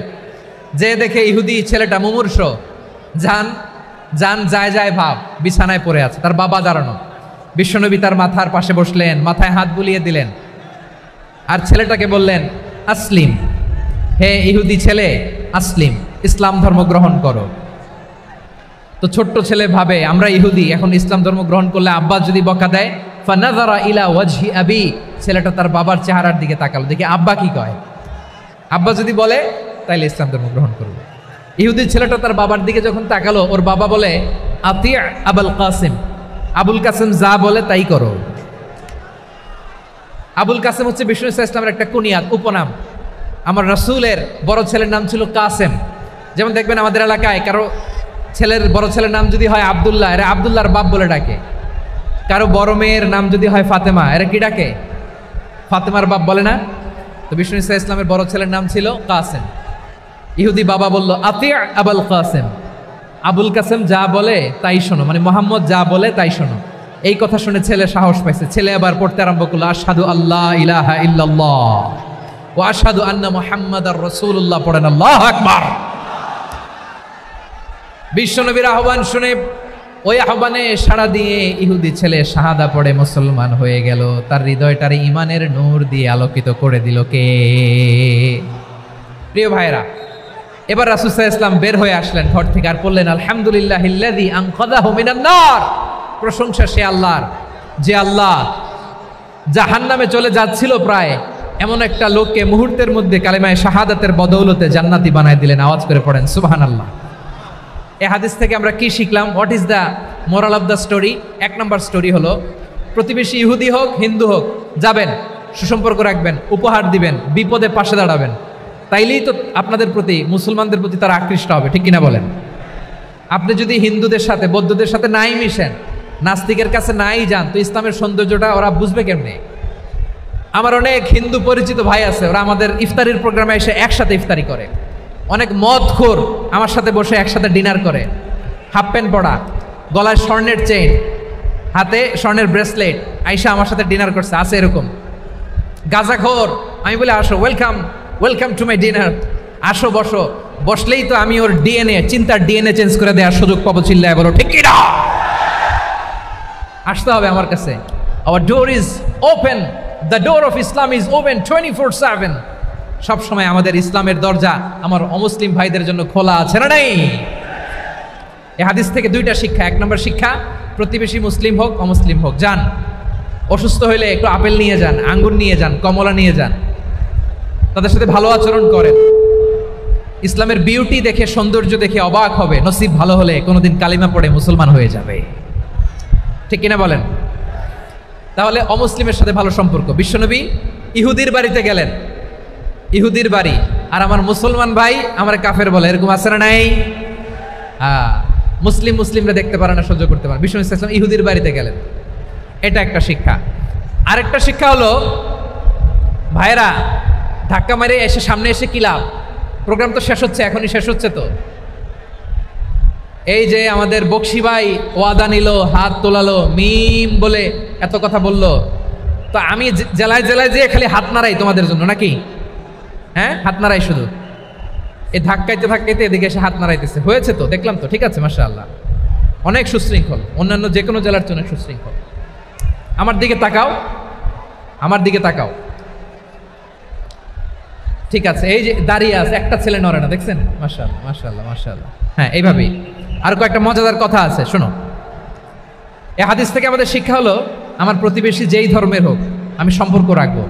যে দেখে ইহুদি ছেলেটা মুমূর্ষ, যান যান যায় যায় ভাব, বিছানায় পড়ে আছে, তার বাবা দাঁড়ানো। বিশ্বনবী তার মাথার পাশে বসলেন, মাথায় হাত বুলিয়ে দিলেন, আর ছেলেটাকে বললেন আসলিম, হে ইহুদি ছেলে আসলিম, ইসলাম ধর্ম গ্রহণ করো। তো ছোট্ট ছেলে ভাবে আমরা ইহুদি, এখন ইসলাম ধর্ম গ্রহণ করলে আব্বা যদি বকা দেয়, ফানাযারা ইলা ওয়াজহি আবি, ছেলেটা তার বাবার চেহারার দিকে তাকালো, দেখি আব্বা কি কয়। আব্বা যদি বলে তাইলে ইসলাম ধর্ম গ্রহণ করবে। ইহুদি ছেলেটা তার বাবার দিকে যখন তাকালো, ওর বাবা বলে আতি আবুল কাসিম, আবুল কাসিম যা বলে তাই করো। আবুল কাসিম হচ্ছে বিষ্ণু ইসলামের একটা কুনিয়াত, উপনাম। আমার রাসূলের বড় ছেলের নাম ছিল কাসেম। যেমন দেখবেন আমাদের এলাকায় কারো ছেলের বড় ছেলের নাম যদি হয় আব্দুল্লাহ, এরা আব্দুল্লাহর বাপ বলে ডাকে। কারো বড় মেয়ের নাম যদি হয় ফাতেমা, এরা কি ডাকে? ফাতেমার বাপ বলে না? তো বিষ্ণু ইসলামের বড় ছেলের নাম ছিল কাসেম। ইহুদি বাবা বলল আতি আবুল কাসেম, আবুল কাসেম যা বলে তাই শোনো, মানে মোহাম্মদ যা বলে তাই শোনো। এই কথা শুনে ছেলে সাহস পাইছে, ছেলে আবার পড়তে আরম্ভ করলো আশহাদু আল্লাহ ইলাহা ইল্লাল্লাহ ওয়া আশহাদু আন্না মুহাম্মাদার রাসূলুল্লাহ, পড়েন আল্লাহু আকবার। বিশ্বনবীর আহ্বান শুনে ওই আহ্বানে সাড়া দিয়ে ইহুদি ছেলে শাহাদা পড়ে মুসলমান হয়ে গেল। তার হৃদয়টার ইমানের নূর দিয়ে আলোকিত করে দিল কে? প্রিয় ভাইরা, এবার রাসূল সাল্লাল্লাহু আলাইহি ওয়াসাল্লাম বের হয়ে আসলেন ঘর থেকে, আর বললেন আলহামদুলিল্লাহিল্লাযী আনকাযাহু মিনান নার, প্রশংসা সে আল্লাহর যে আল্লাহ জাহান্নামে চলে যাচ্ছিল প্রায় এমন একটা লোককে মুহূর্তের মধ্যে কালেমায়ে শাহাদাতের বদৌলতে জান্নাতি বানায় দিলেন। আওয়াজ করে পড়েন সুবহানাল্লাহ। এই হাদিস থেকে আমরা কি শিখলাম? What is the moral of the story? এক নম্বর স্টোরি হলো, প্রতিবেশী ইহুদি হোক হিন্দু হোক, যাবেন, সুসম্পর্ক রাখবেন, উপহার দিবেন, বিপদে পাশে দাঁড়াবেন, তাইলেই তো আপনাদের প্রতি, মুসলমানদের প্রতি তারা আকৃষ্ট হবে, ঠিক কিনা বলেন? আপনি যদি হিন্দুদের সাথে বৌদ্ধদের সাথে নাই মিশেন, নাস্তিকের কাছে নাই যান, তো ইসলামের সৌন্দর্যটা ওরা বুঝবে কেমনে? আমার অনেক হিন্দু পরিচিত ভাই আছে, ওরা আমাদের ইফতারির প্রোগ্রামে এসে একসাথে ইফতারি করে। অনেক মদখোর আমার সাথে বসে একসাথে ডিনার করে, হাফ প্যান্ট পরা, গলায় স্বর্ণের চেইন, হাতে স্বর্ণের ব্রেসলেট, আইসা আমার সাথে ডিনার করছে, আছে এরকম। গাঁজাখোর, আমি বলি আসো, welcome welcome to my dinner, আসো বসো, বসলেই তো আমি ওর ডিএনএ, চিন্তার ডিএনএ চেঞ্জ করে দেওয়ার সুযোগ পাবো, চিল্লায় বলো ঠিক কি না? আসতে হবে আমার কাছে। Hour door is open, the door of Islam is open 24/7। সবসময় আমাদের ইসলামের দরজা আমার অমুসলিম ভাইদের জন্য খোলা আছে না নেই? এই হাদিস থেকে দুইটা শিক্ষা। এক নম্বর শিক্ষা, প্রতিবেশী মুসলিম হোক অমুসলিম হোক, যান, অসুস্থ হইলে একটু আপেল নিয়ে যান, আঙ্গুর নিয়ে যান, কমলা নিয়ে যান, তাদের সাথে ভালো আচরণ করেন। ইসলামের বিউটি দেখে, সৌন্দর্য দেখে অবাক হবে, নসিব ভালো হলে কোনোদিন কালিমা পড়ে মুসলমান হয়ে যাবে, ঠিক কিনা বলেন? তাহলে অমুসলিমের সাথে ভালো সম্পর্ক। বিশ্বনবী ইহুদির বাড়িতে গেলেন, ইহুদির বাড়ি, আর আমার মুসলমান ভাই আমার কাফের বলে, এরকম আছে না নাই? মুসলিমরা দেখতে পারে না, সহ্য করতে পারে। বিশ্বনবী সাল্লাল্লাহু আলাইহি ওয়াসাল্লাম ইহুদির বাড়িতে গেলেন, এটা একটা শিক্ষা। আরেকটা শিক্ষা হলো, ভাইরা ধাক্কা মারে এসে সামনে এসে কি লাভ? প্রোগ্রাম তো শেষ হচ্ছে, এখনই শেষ হচ্ছে। তো এই যে আমাদের বকশি ভাই ওয়াদা নিল, হাত তোলালো, মিম বলে এত কথা বললো, তো আমি জেলায় জেলায় যেয়ে খালি হাত নাড়াই তোমাদের জন্য নাকি? হ্যাঁ, হাত নাড়াই শুধু। এই ধাক্কাইতে ধাক্কাইতে এদিকে এসে হাত নাড়াইতেছে, হয়েছে তো, দেখলাম তো, ঠিক আছে, মাশাআল্লাহ, অনেক সুশৃঙ্খল, অন্যান্য যে কোনো জেলার জন্য সুশৃঙ্খল। আমার দিকে তাকাও, আমার দিকে তাকাও, ঠিক আছে। এই যে দাঁড়িয়ে আছে, একটা ছেলে নড়ে না, দেখছেন? মাশাআল্লাহ মাশাআল্লাহ মাশাআল্লাহ। হ্যাঁ, এইভাবেই। আর কয়েকটা মজাদার কথা আছে, শোনো। এই হাদিস থেকে আমাদের শিক্ষা হলো, আমার প্রতিবেশী যেই ধর্মের হোক আমি সম্পর্ক রাখবো।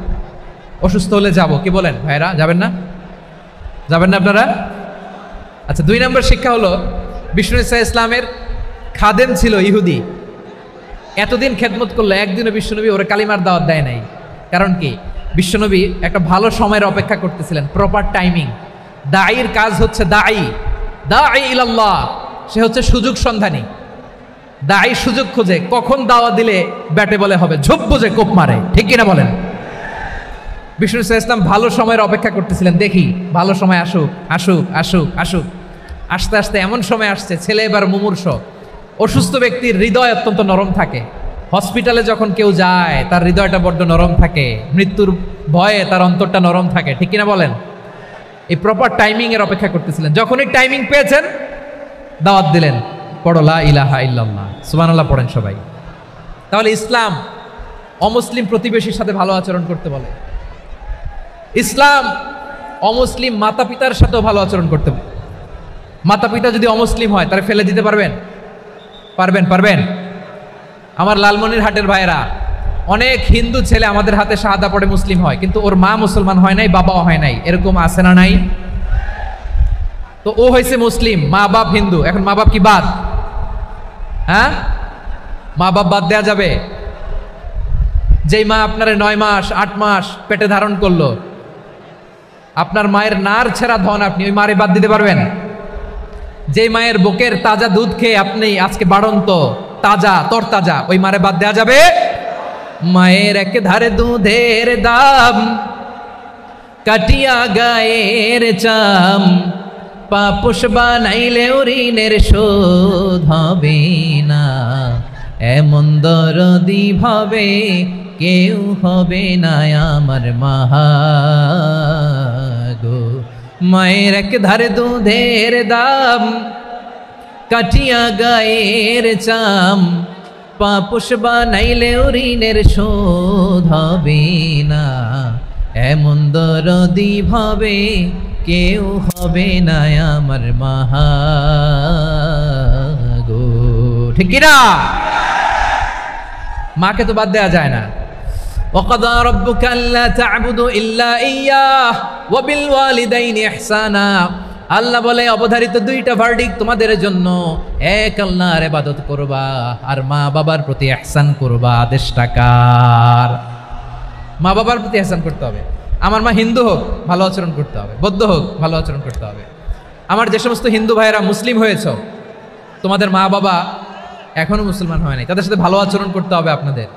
অসুস্থ হলে যাব, কি বলেন ভাইরা? যাবেন না? যাবেন না আপনারা? আচ্ছা, 2 নম্বর শিক্ষা হলো, বিষ্ণু ইসলামের খাদেম ছিল ইহুদি, এতদিন খেদমত করলো, একদিনও বিশ্বনবী ওরা কালিমার দাওয়াত দেয় নাই। কারণ কি? বিশ্বনবী একটা ভালো সময়ের অপেক্ষা করতেছিলেন, প্রপার টাইমিং। দাঈর কাজ হচ্ছে দাঈ ইলাল্লাহ, সে হচ্ছে সুযোগ সন্ধানী। দাঈ সুযোগ খোঁজে, কখন দাওয়া দিলে ব্যাটে বলে হবে, ঝোপ বুঝে কোপ মারে, ঠিক কিনা বলেন? বিষ্ণু ইসলাম ভালো সময়ের অপেক্ষা করতেছিলেন, দেখি ভালো সময় আসুক আসুক আসুক আসুক। আস্তে আস্তে এমন সময় আসছে, ছেলে এবার মুমূর্ষ। অসুস্থ ব্যক্তির হৃদয় অত্যন্ত নরম থাকে, হসপিটালে যখন কেউ যায় তার হৃদয়টা বড্ড নরম থাকে, মৃত্যুর ভয়ে তার অন্তরটা নরম থাকে, ঠিক কিনা বলেন? এই প্রপার টাইমিং এর অপেক্ষা করতেছিলেন। যখনই টাইমিং পেয়েছেন, দাওয়াত দিলেন, পড়ো লা ইলাহা ইল্লাল্লাহ, সুবহানাল্লাহ পড়েন সবাই। তাহলে ইসলাম অমুসলিম প্রতিবেশীর সাথে ভালো আচরণ করতে বলে, ইসলাম অমুসলিম মাতা পিতার সাথেও ভালো আচরণ করতে বলে। মাতা পিতা যদি অমুসলিম হয় তাহলে ফেলে দিতে পারবেন? পারবেন? আমার লালমনিরহাটের ভাইরা, অনেক হিন্দু ছেলে আমাদের হাতে শাহাদা পড়ে মুসলিম হয়, কিন্তু ওর মা মুসলমান হয় নাই, বাবাও হয় নাই, এরকম আছে না নাই? তো ও হয়েছে মুসলিম, মা বাপ হিন্দু, এখন মা বাপ কি বাদ? হ্যাঁ, মা বাপ বাদ দেয়া যাবে? যেই মা আপনার 9 মাস 8 মাস পেটে ধারণ করলো, আপনার মায়ের নার ছেঁড়া ধন, আপনি ওই মারে বাদ দিতে পারবেন? যেই মায়ের বুকের তাজা দুধ খেয়ে আপনি আজকে বাড়ন্ত তাজা তরতাজা, ওই মারে বাদ দেয়া যাবে? মায়ের এক ধারে দুধের দাম, কাটিয়া গায়ের চাম, পাপুষ বানাইলে ঋণের শোধ হবে না, এমন দরদি ভাবে কেউ হবে না আমার মাগো। মায়ের এক ধারে দুধের দাম, কাটিয়া গায়ের চাম, পাপুষ বানাইলে ঋণের শোধ হবে না, এমন দরদি ভাবে কেউ হবে না আমার মাগো। ঠিক কিনা? মাকে তো বাদ দেয়া যায় না। وَقَضَى رَبُّكَ أَلَّا تَعْبُدُوا إِلَّا إِيَّاهُ وَبِالْوَالِدَيْنِ إِحْسَانًا। আল্লাহ বলে অবধারিত 2টা ভার্ডিক তোমাদের জন্য, এক আল্লাহর ইবাদত করবা আর মা বাবার প্রতি ইহসান করবা। আদেশটা কার? মা বাবার প্রতি ইহসান করতে হবে। আমার মা হিন্দু হোক ভালো আচরণ করতে হবে, বৌদ্ধ হোক ভালো আচরণ করতে হবে। আমার যে সমস্ত হিন্দু ভাইয়েরা মুসলিম হয়েছে, তোমাদের মা বাবা এখনো মুসলমান হয় নাই, তাদের সাথে ভালো আচরণ করতে হবে। আপনাদের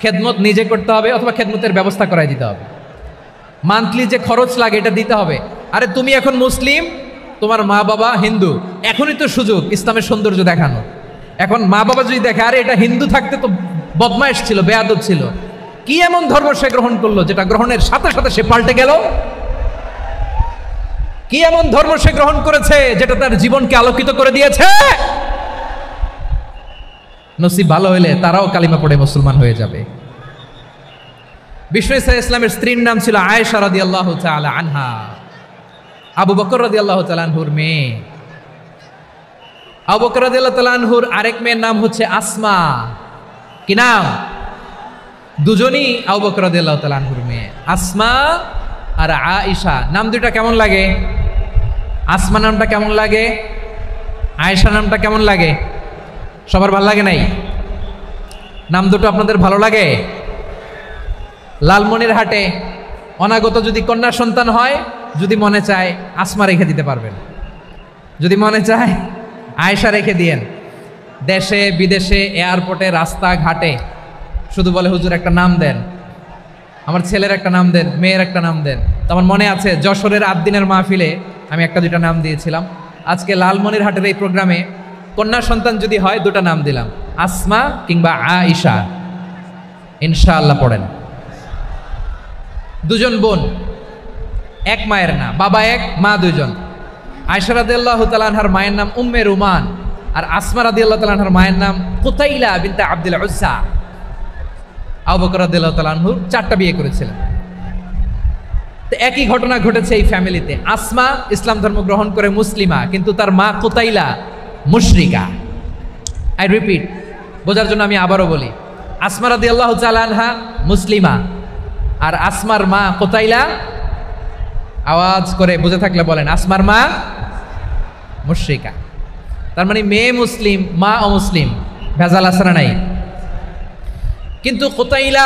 খেদমত নিজে করতে হবে অথবা খেদমতের ব্যবস্থা করাই দিতে হবে। মান্থলি যে খরচ লাগে এটা দিতে হবে। আরে তুমি এখন মুসলিম, তোমার মা বাবা হিন্দু, এখনই তো সুযোগ ইসলামের সৌন্দর্য দেখানো। এখন মা বাবা যদি দেখে আরে এটা হিন্দু থাকতে তো বদমাইশ ছিল, বেয়াদব ছিল, কি এমন ধর্ম সে গ্রহণ করলো যেটা গ্রহণের সাথে সাথে সে পাল্টে গেল? কি এমন ধর্ম সে গ্রহণ করেছে যেটা তার জীবনকে আলোকিত করে দিয়েছে? নসিব ভালো হইলে তারাও কালিমা পড়ে মুসলমান হয়ে যাবে। বিষ্ণু ইসলামের স্ত্রীর নাম ছিল আয়েশা রাদিয়াল্লাহু তাআলা আনহা, আবু বকর রাদিয়াল্লাহু তাআলা আনহুর মেয়ে। আবু বকর রাদিয়াল্লাহু তাআলা আনহুর আরেক মেয়ের নাম হচ্ছে আসমা। কি নাম? দুজনই আবু বকর রাদিয়াল্লাহু তাআলা আনহুর মেয়ে, আসমা আর আয়েশা। নাম দুইটা কেমন লাগে? আসমা নামটা কেমন লাগে? আয়েশা নামটা কেমন লাগে? সবার ভালো লাগে নাই? নাম দুটো আপনাদের ভালো লাগে? লালমনিরহাটে অনাগত যদি কন্যা সন্তান হয়, যদি মনে চায় আসমা রেখে দিতে পারবেন, যদি মনে চায় আয়েশা রেখে দিয়েন। দেশে বিদেশে এয়ারপোর্টে রাস্তাঘাটে শুধু বলে হুজুর একটা নাম দেন, আমার ছেলের একটা নাম দেন, মেয়ের একটা নাম দেন। তো আমার মনে আছে যশোরের 8 দিনের মাহফিলে আমি 1-2টা নাম দিয়েছিলাম। আজকে লালমনিরহাটের এই প্রোগ্রামে কন্যা সন্তান যদি হয় 2টা নাম দিলাম, আসমা কিংবা আয়েশা। ইনশাআল্লাহ পড়েন। দুজন বোন, এক মায়ের না, বাবা এক মা দুজন। আয়েশা রাদিয়াল্লাহু তাআলা আনহার মায়ের নাম উম্মে রুমান, আর আসমা রাদিয়াল্লাহু তাআলা আনহার মায়ের নাম কুতাইলা বিনতে আব্দুল উজ্জা। আবু বকর রাদিয়াল্লাহু তাআলা আনহু 4টা বিয়ে করেছিলেন। তো একই ঘটনা ঘটেছে এই ফ্যামিলিতে। আসমা ইসলাম ধর্ম গ্রহণ করে মুসলিমা, কিন্তু তার মা কুতাইলা মুশরিকা। আই রিপিট, বোঝার জন্য আমি আবারও বলি, আসমা রাদিয়াল্লাহু তাআলা আনহা মুসলিমা, আর আসমার মা কুতাইলা, আওয়াজ করে বুঝে থাকলে বলেন, আসমার মা মুশরিকা। তার মানে মেয়ে মুসলিম, মা অমুসলিম। ভেজাল আছে না নাই? কিন্তু কুতাইলা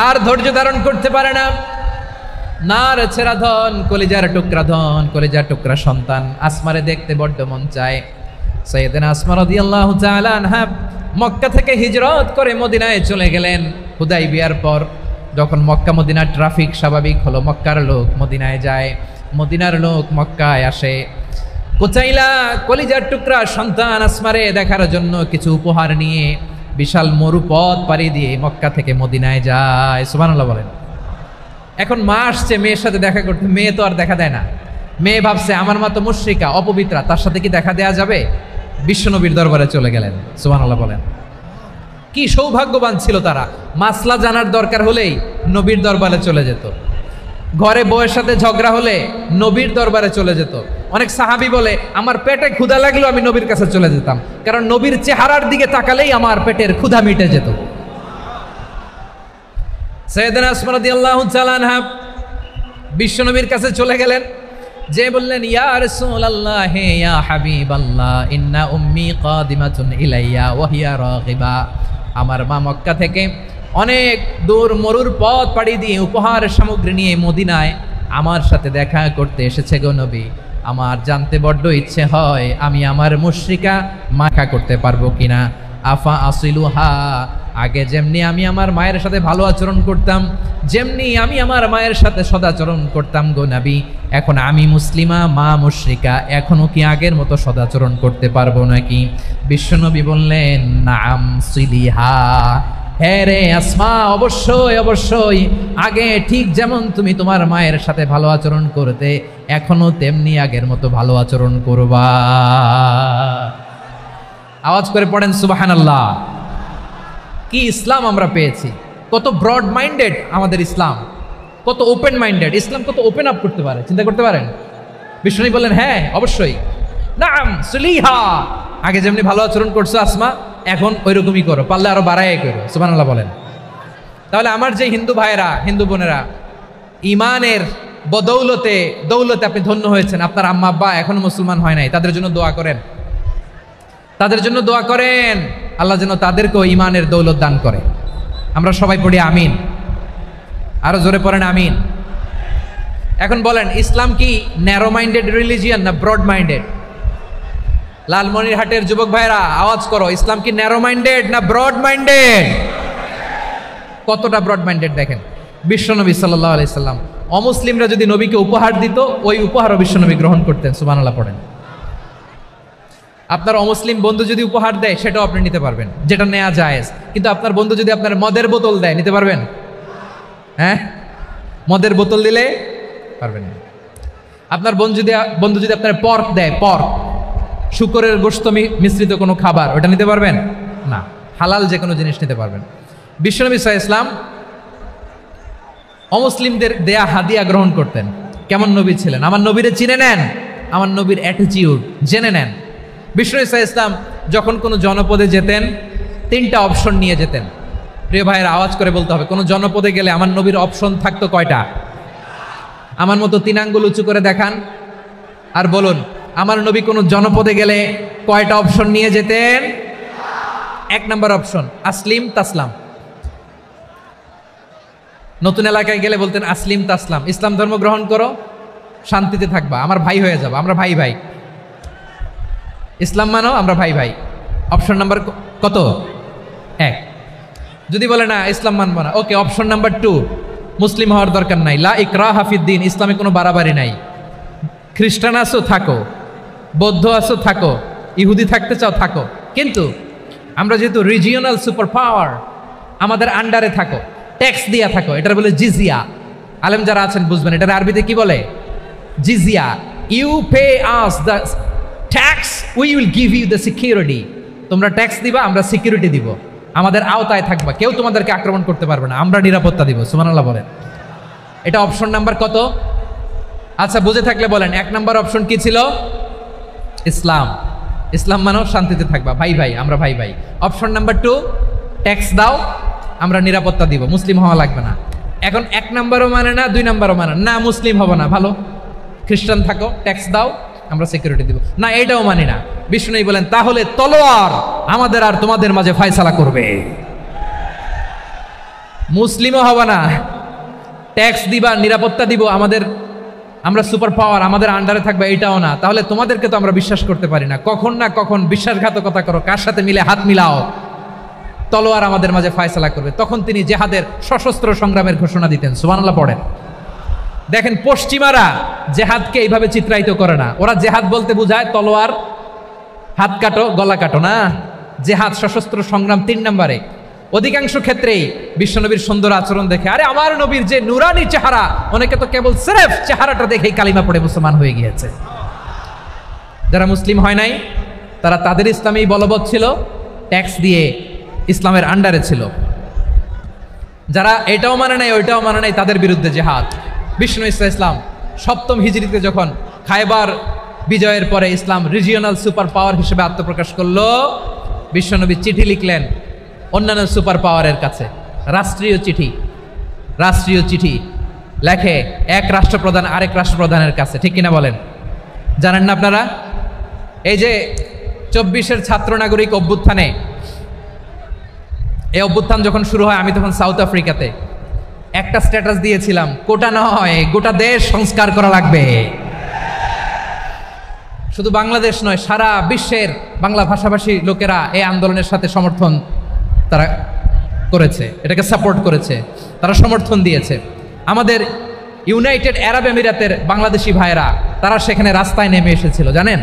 আর ধৈর্য ধারণ করতে পারে না। নার ছেঁড়া ধন, কলিজার টুকরা ধন, কলিজার টুকরা সন্তান। আসমারে দেখতে বড্ড মন চায়। সাইয়েদানা আসমা রাদিয়াল্লাহু তাআলা আনহা মক্কা থেকে হিজরত করে মদিনায় চলে গেলেন হুদাইবিয়ার পর। যখন মক্কা মদিনার ট্রাফিক স্বাভাবিক হলো, মক্কার লোক মদিনায় যায়, মদিনার লোক মক্কায় আসে। কুতাইলা কলিজার টুকরা সন্তান আসমারে দেখার জন্য কিছু উপহার নিয়ে বিশাল মরুপথ পাড়ি দিয়ে মক্কা থেকে মদিনায় যায়। সুবহানাল্লাহ বলেন। এখন মা আসছে মেয়ের সাথে দেখা করতে, মেয়ে তো আর দেখা দেয় না। মেয়ে ভাবছে আমার মা তো মুশরিকা, অপবিত্রা, তার সাথে কি দেখা দেয়া যাবে? বিশ্বনবীর দরবারে চলে গেলেন। সুবহানাল্লাহ বলেন। কি সৌভাগ্যবান ছিল তারা, মাসলা জানার দরকার হলেই নবীর দরবারে চলে যেত, ঘরে বউয়ের সাথে ঝগড়া হলে নবীর দরবারে চলে যেত। অনেক সাহাবী বলে আমার পেটে ক্ষুধা লাগলো আমি নবীর কাছে চলে যেতাম, কারণ নবীর চেহারার দিকে তাকালেই আমার পেটের ক্ষুধা মিটে যেত। সাইয়েদনা আসমা রাদিয়াল্লাহু তাআলা আনহা বিশ্বনবীর কাছে চলে গেলেন, যে বললেন ইয়া রাসূলুল্লাহ ইয়া হাবিবাল্লাহ ইন্না উম্মি কাদিমাতুন ইলাইয়া ওয়া হিয়া রাগিবা। আমার মা মক্কা থেকে অনেক দূর মরুর পথ পাড়ি দিয়ে উপহার সামগ্রী নিয়ে মদিনায় আমার সাথে দেখা করতে এসেছে গো নবী। আমার জানতে বড্ড ইচ্ছে হয় আমি আমার মুশরিকা মাখা করতে পারবো কিনা। আফা আসিলুহা, আগে যেমনি আমি আমার মায়ের সাথে ভালো আচরণ করতাম, যেমনি আমি আমার মায়ের সাথে সদাচরণ করতাম গো নবী, এখন আমি মুসলিমা মা মুশরিকা, এখনো কি আগের মতো সদাচরণ করতে পারবো নাকি? বিশ্বনবী বললেন নাম সিলিহা, হ্যাঁ রে আসমা, অবশ্যই অবশ্যই, আগে ঠিক যেমন তুমি তোমার মায়ের সাথে ভালো আচরণ করতে এখনো তেমনি আগের মতো ভালো আচরণ করবা। আওয়াজ করে পড়েন সুবহানাল্লাহ। কি ইসলাম আমরা পেয়েছি, কত ব্রড মাইন্ডেড আমাদের ইসলাম, কত ওপেন মাইন্ডেড ইসলাম, কত ওপেন আপ করতে পারে, চিন্তা করতে পারেন। বিষ্ণু বললেন হ্যাঁ অবশ্যই, নাম সুলিহা, আগে যেমনি ভালো আচরণ করছো আসমা এখন ওইরকমই করো, পারলে আরো বাড়াই করো। সুবহানাল্লাহ বলেন। তাহলে আমার যে হিন্দু ভাইয়েরা হিন্দু বোনেরা ইমানের বদৌলতে দৌলতে আপনি ধন্য হয়েছেন, আপনার আম্মা আব্বা এখনো মুসলমান হয় নাই, তাদের জন্য দোয়া করেন, তাদের জন্য দোয়া করেন, আল্লাহ যেন তাদেরকেও ইমানের দৌলত দান করে। আমরা সবাই পড়ি আমিন, আরো জোরে পড়েন আমিন। এখন বলেন ইসলাম কি ন্যারো মাইন্ডেড রিলিজিয়ান না ব্রড মাইন্ডেড? লালমনিরহাটের যুবক ভাইরা আওয়াজ করো, ইসলাম কি ন্যারো মাইন্ডেড না ব্রড মাইন্ডেড? কতটা ব্রড মাইন্ডেড দেখেন। বিশ্বনবী সাল্লাল্লাহু আলাইহি সাল্লাম অমুসলিমরা যদি নবীকে উপহার দিত ওই উপহারও বিশ্বনবী গ্রহণ করতেন। সুবহানাল্লাহ পড়েন। আপনার অমুসলিম বন্ধু যদি উপহার দেয় সেটাও আপনি নিতে পারবেন, যেটা নেওয়া জায়েজ। কিন্তু আপনার বন্ধু যদি আপনার মদের বোতল দেয় নিতে পারবেন? হ্যাঁ, মদের বোতল দিলে পারবেন না। আপনার বন্ধু যদি আপনার পর্ক দেয়, পর্ক শুকরের গোশত মিশ্রিত কোনো খাবার, ওটা নিতে পারবেন না। হালাল যে কোনো জিনিস নিতে পারবেন। বিশ্বনবী সাল্লাল্লাহু আলাইহি ওয়াসাল্লাম অমুসলিমদের দেয়া হাদিয়া গ্রহণ করতেন। কেমন নবী ছিলেন, আমার নবীরে চিনে নেন, আমার নবীর অ্যাটিটিউড জেনে নেন। বিশ্বনবী সাল্লাল্লাহু আলাইহি ওয়াসাল্লাম যখন কোনো জনপদে যেতেন 3টা অপশন নিয়ে যেতেন। প্রিয় ভাইয়ের আওয়াজ করে বলতে হবে, কোনো জনপদে গেলে আমার নবীর অপশন থাকতো কয়টা? আমার মতো 3 আঙ্গুল উঁচু করে দেখান আর বলুন আমার নবী কোনো জনপদে গেলে কয়টা অপশন নিয়ে যেতেন? 1 নম্বর অপশন আসলিম তাসলাম। নতুন এলাকায় গেলে বলতেন আসলিম তাসলাম, ইসলাম ধর্ম গ্রহণ করো, শান্তিতে থাকবা, আমার ভাই হয়ে যাবো, আমরা ভাই ভাই, ইসলাম মানো, আমরা ভাই ভাই। অপশন নাম্বার কত? 1। যদি বলে না ইসলাম মানবো না, ওকে, অপশন নাম্বার 2, মুসলিম হওয়ার দরকার নাই, লা ইকরাহা ফিদ্দিন, ইসলামে কোনো বাড়াবাড়ি নাই, খ্রিস্টান আছো থাকো, বৌদ্ধ আছো থাকো, ইহুদি থাকতে চাও থাকো, কিন্তু আমরা যেহেতু রিজিওনাল সুপার পাওয়ার, আমাদের আন্ডারে থাকো, ট্যাক্স দিয়া থাকো, এটার বলে জিজিয়া। আলেম যারা আছেন বুঝবেন এটার আরবিতে কি বলে, জিজিয়া। You pay us the tax, we will give you the security. তোমরা ট্যাক্স দিবা, আমরা সিকিউরিটি দিব, আমাদের আওতায় থাকবা, কেউ তোমাদেরকে আক্রমণ করতে পারবে না, আমরা নিরাপত্তা দিব। সুবহানাল্লাহ বলেন। এটা অপশন নাম্বার কত? আচ্ছা বুঝে থাকলে বলেন 1 নম্বর অপশন কি ছিল? ইসলাম। ইসলাম মানো শান্তিতে থাকবা, ভাই ভাই, আমরা ভাই ভাই। অপশন নাম্বার 2, ট্যাক্স দাও, আমরা নিরাপত্তা দিব, মুসলিম হওয়া লাগবে না। এখন 1 নম্বরও মানে না, 2 নম্বরও মানে না, মুসলিম হবো না, ভালো খ্রিস্টান থাকো, ট্যাক্স দাও, আমরা সিকিউরিটি দিব না, এটাও মানি না। বিষ্ণু বলেন তাহলে তলোয়ার আমাদের আর তোমাদের মাঝে ফয়সালা করবে, মুসলিমও হবা না, ট্যাক্স দিবা, নিরাপত্তা দিব, আমরা সুপার পাওয়ার, আমাদের আন্ডারে থাকবে, এটাও না। তাহলে তোমাদেরকে তো আমরা বিশ্বাস করতে পারি না, কখন না কখন বিশ্বাসঘাতকতা করো, কার সাথে মিলে হাত মিলাও, তলোয়ার আমাদের মাঝে ফয়সালা করবে। তখন তিনি জেহাদের সশস্ত্র সংগ্রামের ঘোষণা দিতেন। সুবহানাল্লাহ পড়েন। দেখেন পশ্চিমারা জেহাদকে এইভাবে চিত্রায়িত করে না, ওরা জেহাদ বলতে বোঝায় তলোয়ার, হাত কাটো গলা কাটো না, জেহাদ সশস্ত্র সংগ্রাম 3 নম্বরে। অধিকাংশ ক্ষেত্রেই বিশ্বনবীর সুন্দর আচরণ দেখে, আরে আমার নবীর যে নুরানি চেহারা, অনেকে তো কেবল সিরেফ চেহারাটা দেখেই কালিমা পড়ে মুসলমান হয়ে গিয়েছে। যারা মুসলিম হয় নাই তারা তাদের ইসলামেই বলবৎ ছিল, ট্যাক্স দিয়ে ইসলামের আন্ডারে ছিল। যারা এটাও মানে নাই ওইটাও মানে নাই তাদের বিরুদ্ধে জেহাদ। বিষ্ণু ইসলাম 7ম হিজরিতে যখন খায়বার বিজয়ের পরে ইসলাম রিজিওনাল সুপার পাওয়ার হিসেবে আত্মপ্রকাশ করলো, বিশ্বনবী চিঠি লিখলেন অন্যান্য সুপার পাওয়ারের কাছে, রাষ্ট্রীয় চিঠি লেখে এক রাষ্ট্রপ্রধান আরেক রাষ্ট্রপ্রধানের কাছে, ঠিক কিনা বলেন? জানেন না আপনারা? এই যে 24-এর ছাত্র নাগরিক অভ্যুত্থানে, এই অভ্যুত্থান যখন শুরু হয় আমি তখন সাউথ আফ্রিকাতে একটা স্ট্যাটাস দিয়েছিলাম, কোটা নয় গোটা দেশ সংস্কার করা লাগবে। শুধু বাংলাদেশ নয়, সারা বিশ্বের বাংলা ভাষাভাষী লোকেরা এই আন্দোলনের সাথে সমর্থন তারা করেছে, এটাকে সাপোর্ট করেছে, তারা সমর্থন দিয়েছে। আমাদের ইউনাইটেড আরব আমিরাতের বাংলাদেশি ভাইয়েরা তারা সেখানে রাস্তায় নেমে এসেছিল, জানেন?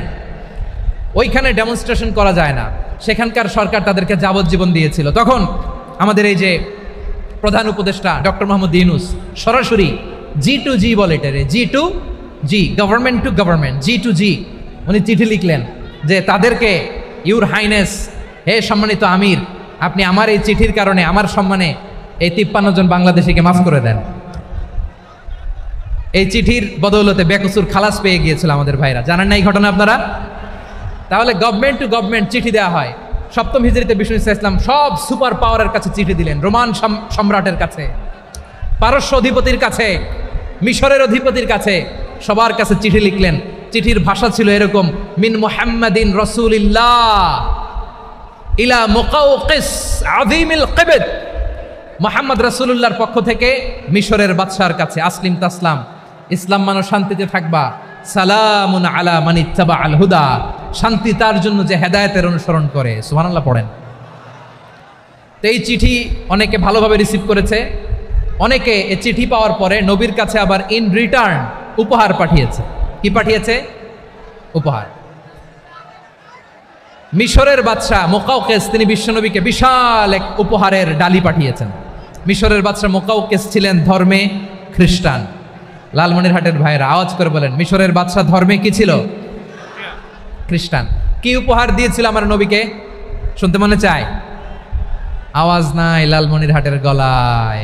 ওইখানে ডেমনস্ট্রেশন করা যায় না, সেখানকার সরকার তাদেরকে যাবজ্জীবন দিয়েছিল। তখন আমাদের এই যে প্রধান উপদেষ্টা ডক্টর মোহাম্মদ ইউনূস সরাসরি G2G বলে, এটারে G2G, government to government, G2G, উনি চিঠি লিখলেন যে তাদেরকে, ইউর হাইনেস, হে সম্মানিত আমির, আপনি আমার এই চিঠির কারণে আমার সম্মানে এই 53 জন বাংলাদেশিকে মাফ করে দেন। এই চিঠির বদৌলতে বেকসুর খালাস পেয়ে গিয়েছিল আমাদের ভাইরা, জানেন না এই ঘটনা আপনারা? তাহলে গভর্নমেন্ট টু গভর্নমেন্ট চিঠি দেওয়া হয়। 7ম হিজরিতে বিষ্ণু ইসলাম সব সুপার পাওয়ারের কাছে চিঠি দিলেন, রোমান সম্রাটের কাছে, পারস্য অধিপতির কাছে, মিশরের অধিপতির কাছে, সবার কাছে চিঠি লিখলেন। চিঠির ভাষা ছিল এরকম, মিন মুহাম্মাদিন রাসূলিল্লাহ ইলা মুকাওকিস আযীমিল কিবত, মুহাম্মদ রাসূলুল্লাহর পক্ষ থেকে মিশরের বাদশার কাছে, আসলিম তাসলাম, ইসলাম মানো শান্তিতে থাকবা, সালামুন আলা মান ইত্তাবা আল হুদা, শান্তি তার জন্য যে হেদায়েতের অনুসরণ করে। সুবহানাল্লাহ পড়েন। তো এই চিঠি অনেকে ভালোভাবে রিসিভ করেছে, অনেকে এই চিঠি পাওয়ার পরে নবীর কাছে আবার ইন রিটার্ন উপহার পাঠিয়েছে। কি পাঠিয়েছে? উপহার। মিশরের বাদশা মুকাওকিস তিনি বিশ্বনবীকে বিশাল এক উপহারের ডালি পাঠিয়েছেন। মিশরের বাদশা মুকাওকিস ছিলেন ধর্মে খ্রিস্টান। লালমনিরহাটের ভাইয়েরা আওয়াজ করে বলেন, মিশরের বাদশা ধর্মে কি ছিল? খ্রিস্টান। কি উপহার দিয়েছিল আমার নবীকে? শুনতে মনে চায়? আওয়াজ নাই লালমনিরহাটের গলায়।